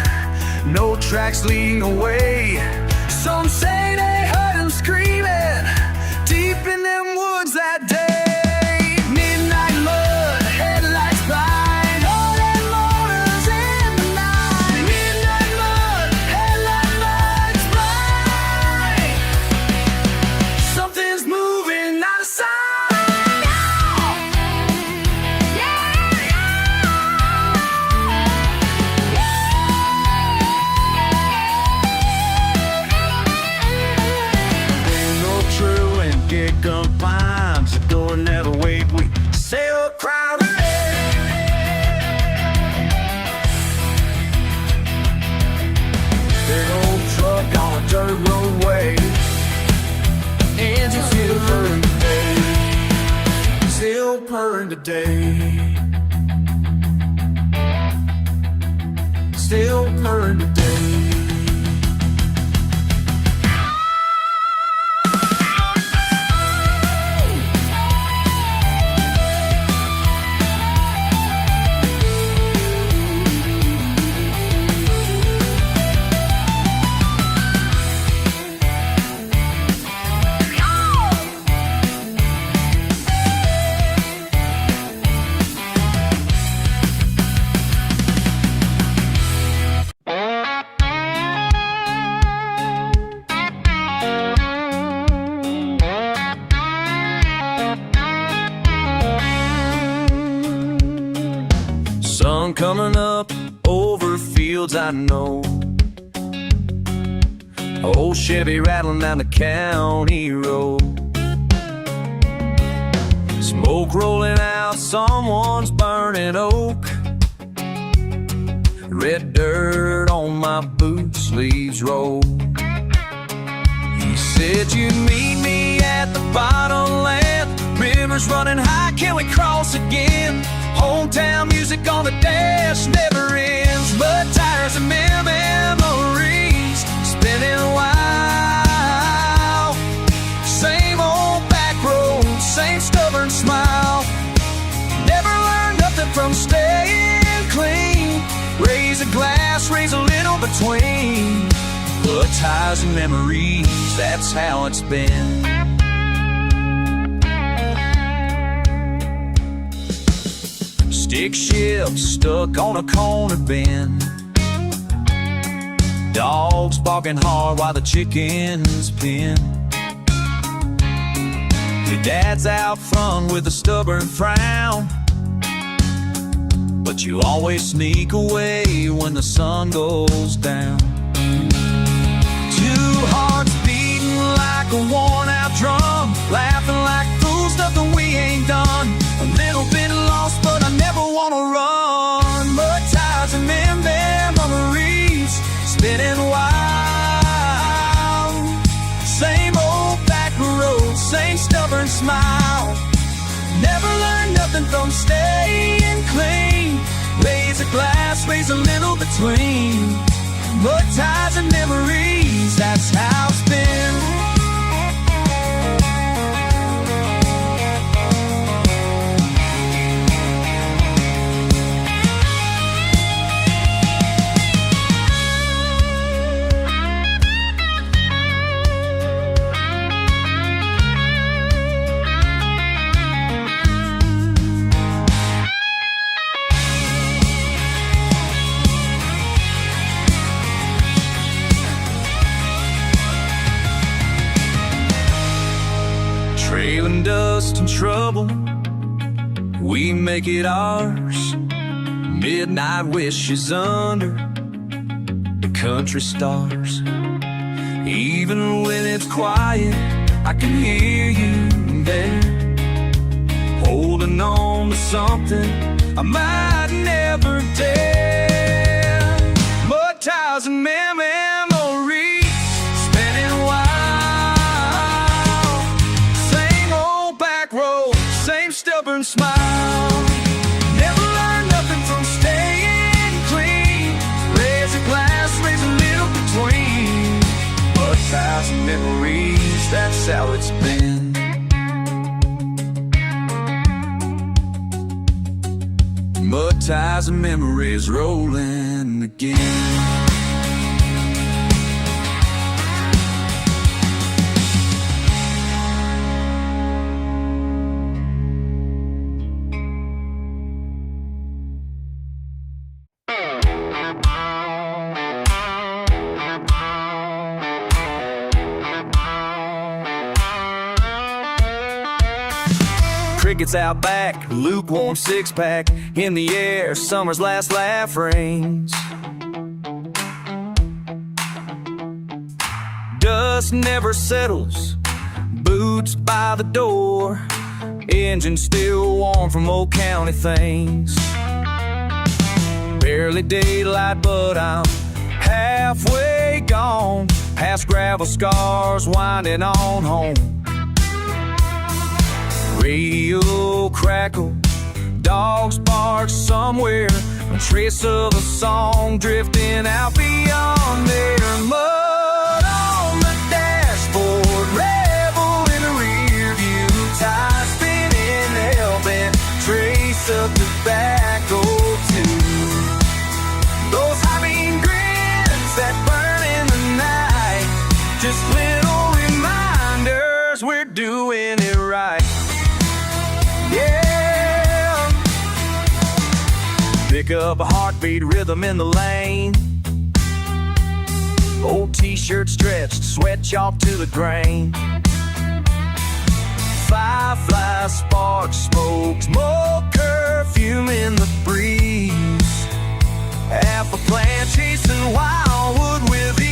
no tracks leading away. Some say they heard him screaming deep in them woods that day. Midnight mud, headlights blind, all them motors in the night. Midnight mud, headlights blind. Something's moving out of sight. Confines going that way. We sail crowded. Big old truck on a dirt roadway. Engine still purring today. Still purring today. Still purring today. Sun coming up over fields I know. Old Chevy rattling down the county road. Smoke rolling out, someone's burning oak. Red dirt on my boot sleeves roll. He said you'd meet me at the bottom land. Rivers running high, can we cross again? Hometown music on the dash never ends. But tires and memories spinning wild. Same old back road, same stubborn smile. Never learned nothing from staying clean. Raise a glass, raise a little between. But ties and memories, that's how it's been. Stick shift stuck on a corner bend. Dogs barking hard while the chickens pen. Your dad's out front with a stubborn frown, but you always sneak away when the sun goes down. Two hearts beating like a worn-out drum, laughing like fools, nothing we ain't done. A little bit lost, but I never wanna run. But ties and memories spinning wild. Same old back road, same stubborn smile. Never learned nothing from staying clean. Raise a glass, raise a little between. But ties and memories, that's how it's been. Trailing dust and trouble, we make it ours. Midnight wishes under the country stars. Even when it's quiet, I can hear you there, holding on to something I might never dare. But ties and memories spinning wild. Same old back road, same stubborn smile. Never learned nothing from staying clean. Raise a glass, raise a little between. But ties and memories, that's how it's been. Mud ties and memories rolling again. Crickets out back, lukewarm six-pack in the air, summer's last laugh rings. Dust never settles, boots by the door, engine still warm from old county things. Barely daylight, but I'm halfway gone, past gravel scars, winding on home. Radio crackle, dogs bark somewhere, a trace of a song drifting out beyond there. Mud on the dashboard, rebel in the rear view, tires spinning, helping trace of tobacco too. Those high beam grins that burn in the night, just little reminders we're doing it right. Yeah, pick up a heartbeat rhythm in the lane. Old t-shirt stretched, sweat chalk to the grain. Firefly sparks, smoke, smoke, perfume in the breeze. Half a plant chasing wildwood with ease.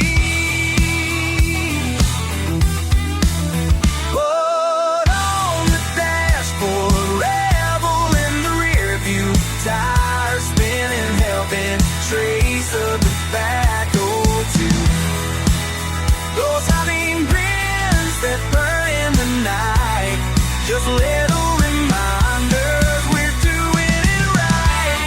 But on the dashboard, rebel in the rear view, tires spinning, helping trace of tobacco too. Those high-beam grins that burn in the night, just little reminders we're doing it right.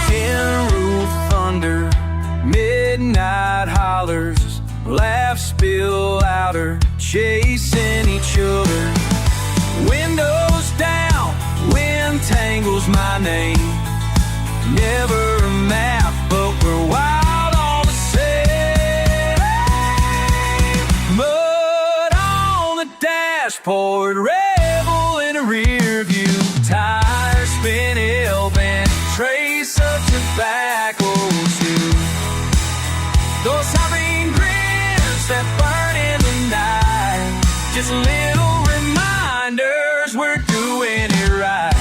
Tin roof thunder, midnight hollers, laughs spill louder, chasing each other. Windows down, wind tangles my name. Never a map, but we're wild all the same. Mud on the dashboard, rebel in a rear view, tires spinning, helping trace of tobacco too. Those high-beam grins that burn in the night, just little reminders we're doing it right.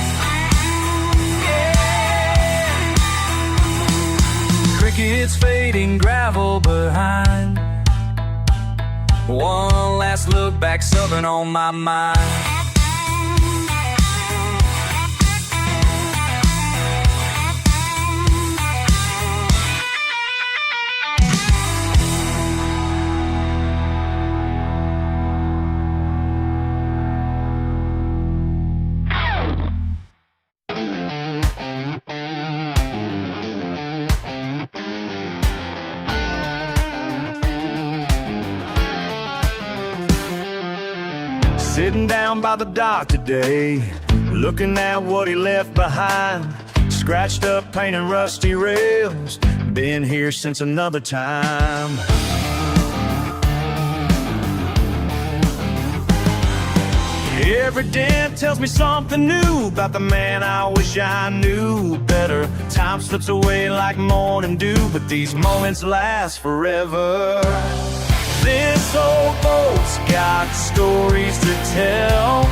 Crickets fading, gravel behind. One last look back, southern on my mind. Sitting down by the dock today, looking at what he left behind. Scratched up paint and rusty rails, been here since another time. Every dent tells me something new about the man I wish I knew better. Time slips away like morning dew, but these moments last forever. This old boat's got stories to tell.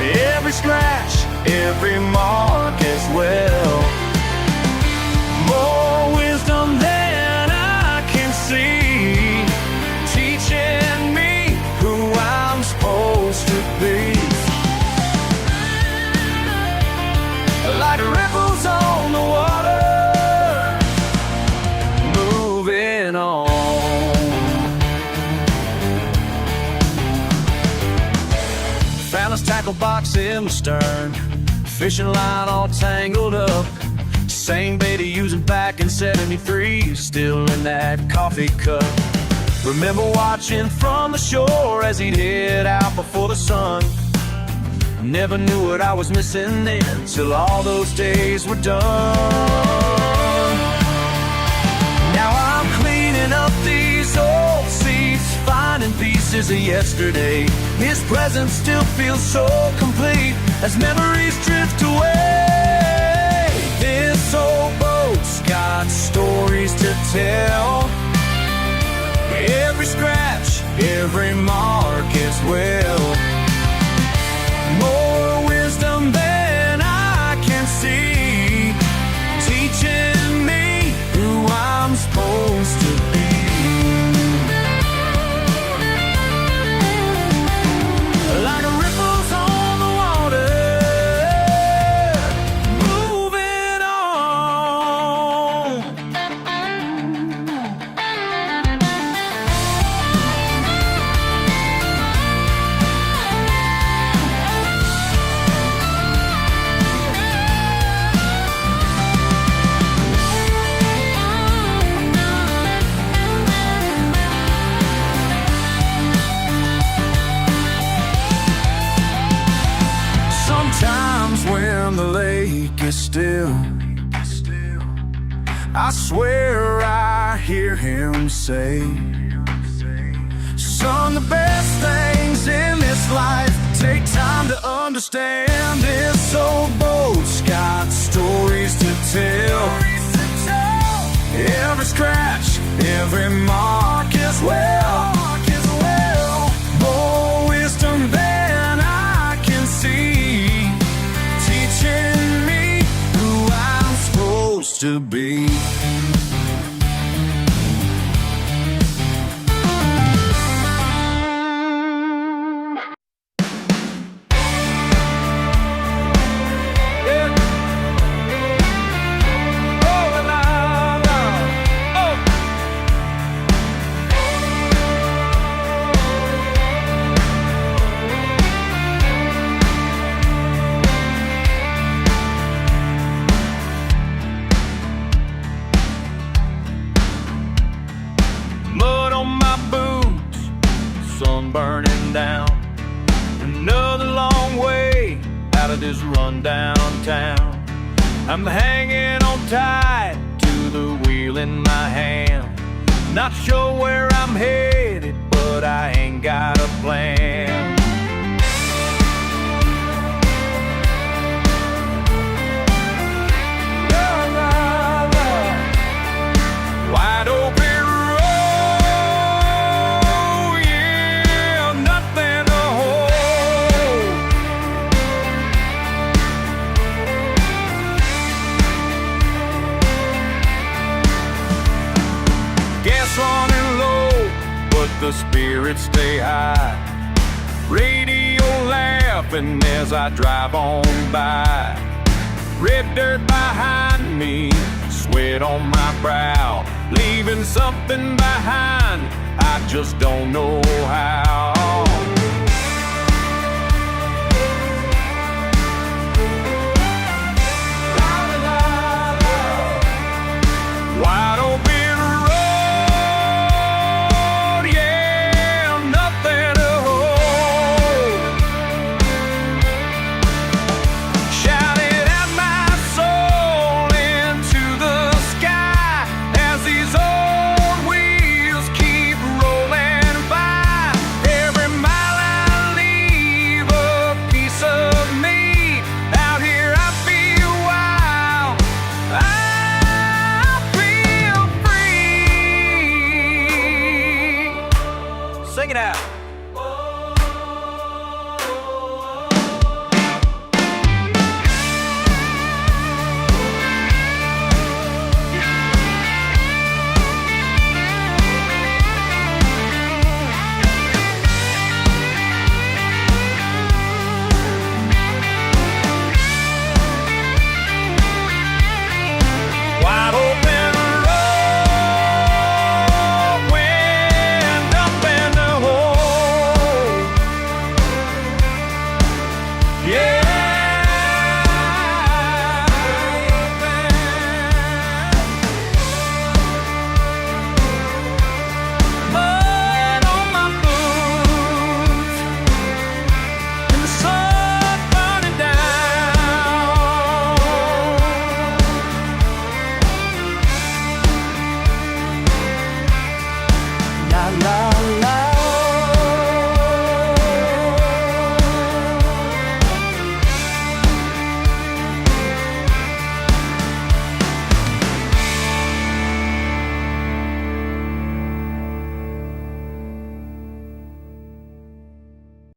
Every scratch, every mark as well. More wisdom than I can see, teaching me who I'm supposed to be. Like ripples on the water, moving on. Found his tackle box in the stern, fishing line all tangled up. Same bait he using back in '73, still in that coffee cup. Remember watching from the shore as he'd head out before the sun. Never knew what I was missing then, till all those days were done. Now I'm cleaning up these old seats, finding pieces of yesterday. His presence still feels so complete as memories drift away. This old boat's got stories to tell. Every scratch, every mark is well. More wisdom than I can see, teaching me who I'm supposed to be. Like ripples on the water, moving on. Sometimes when the lake is still, I swear I hear him say, son, the best things in this life take time to understand. This old boat's got stories to tell. Every scratch, every mark is well. More wisdom than I can see, teaching me who I'm supposed to be. Mud on my boots, sun burning down. Another long way out of this rundown town. I'm hanging on tight to the wheel in my hand. Not sure where I'm headed, but I ain't got a plan. Wide open road, yeah, nothing to hold. Gas running low, but the spirits stay high. Radio laughing as I drive on by. Red dirt behind me, sweat on my brow, leaving something behind, I just don't know how.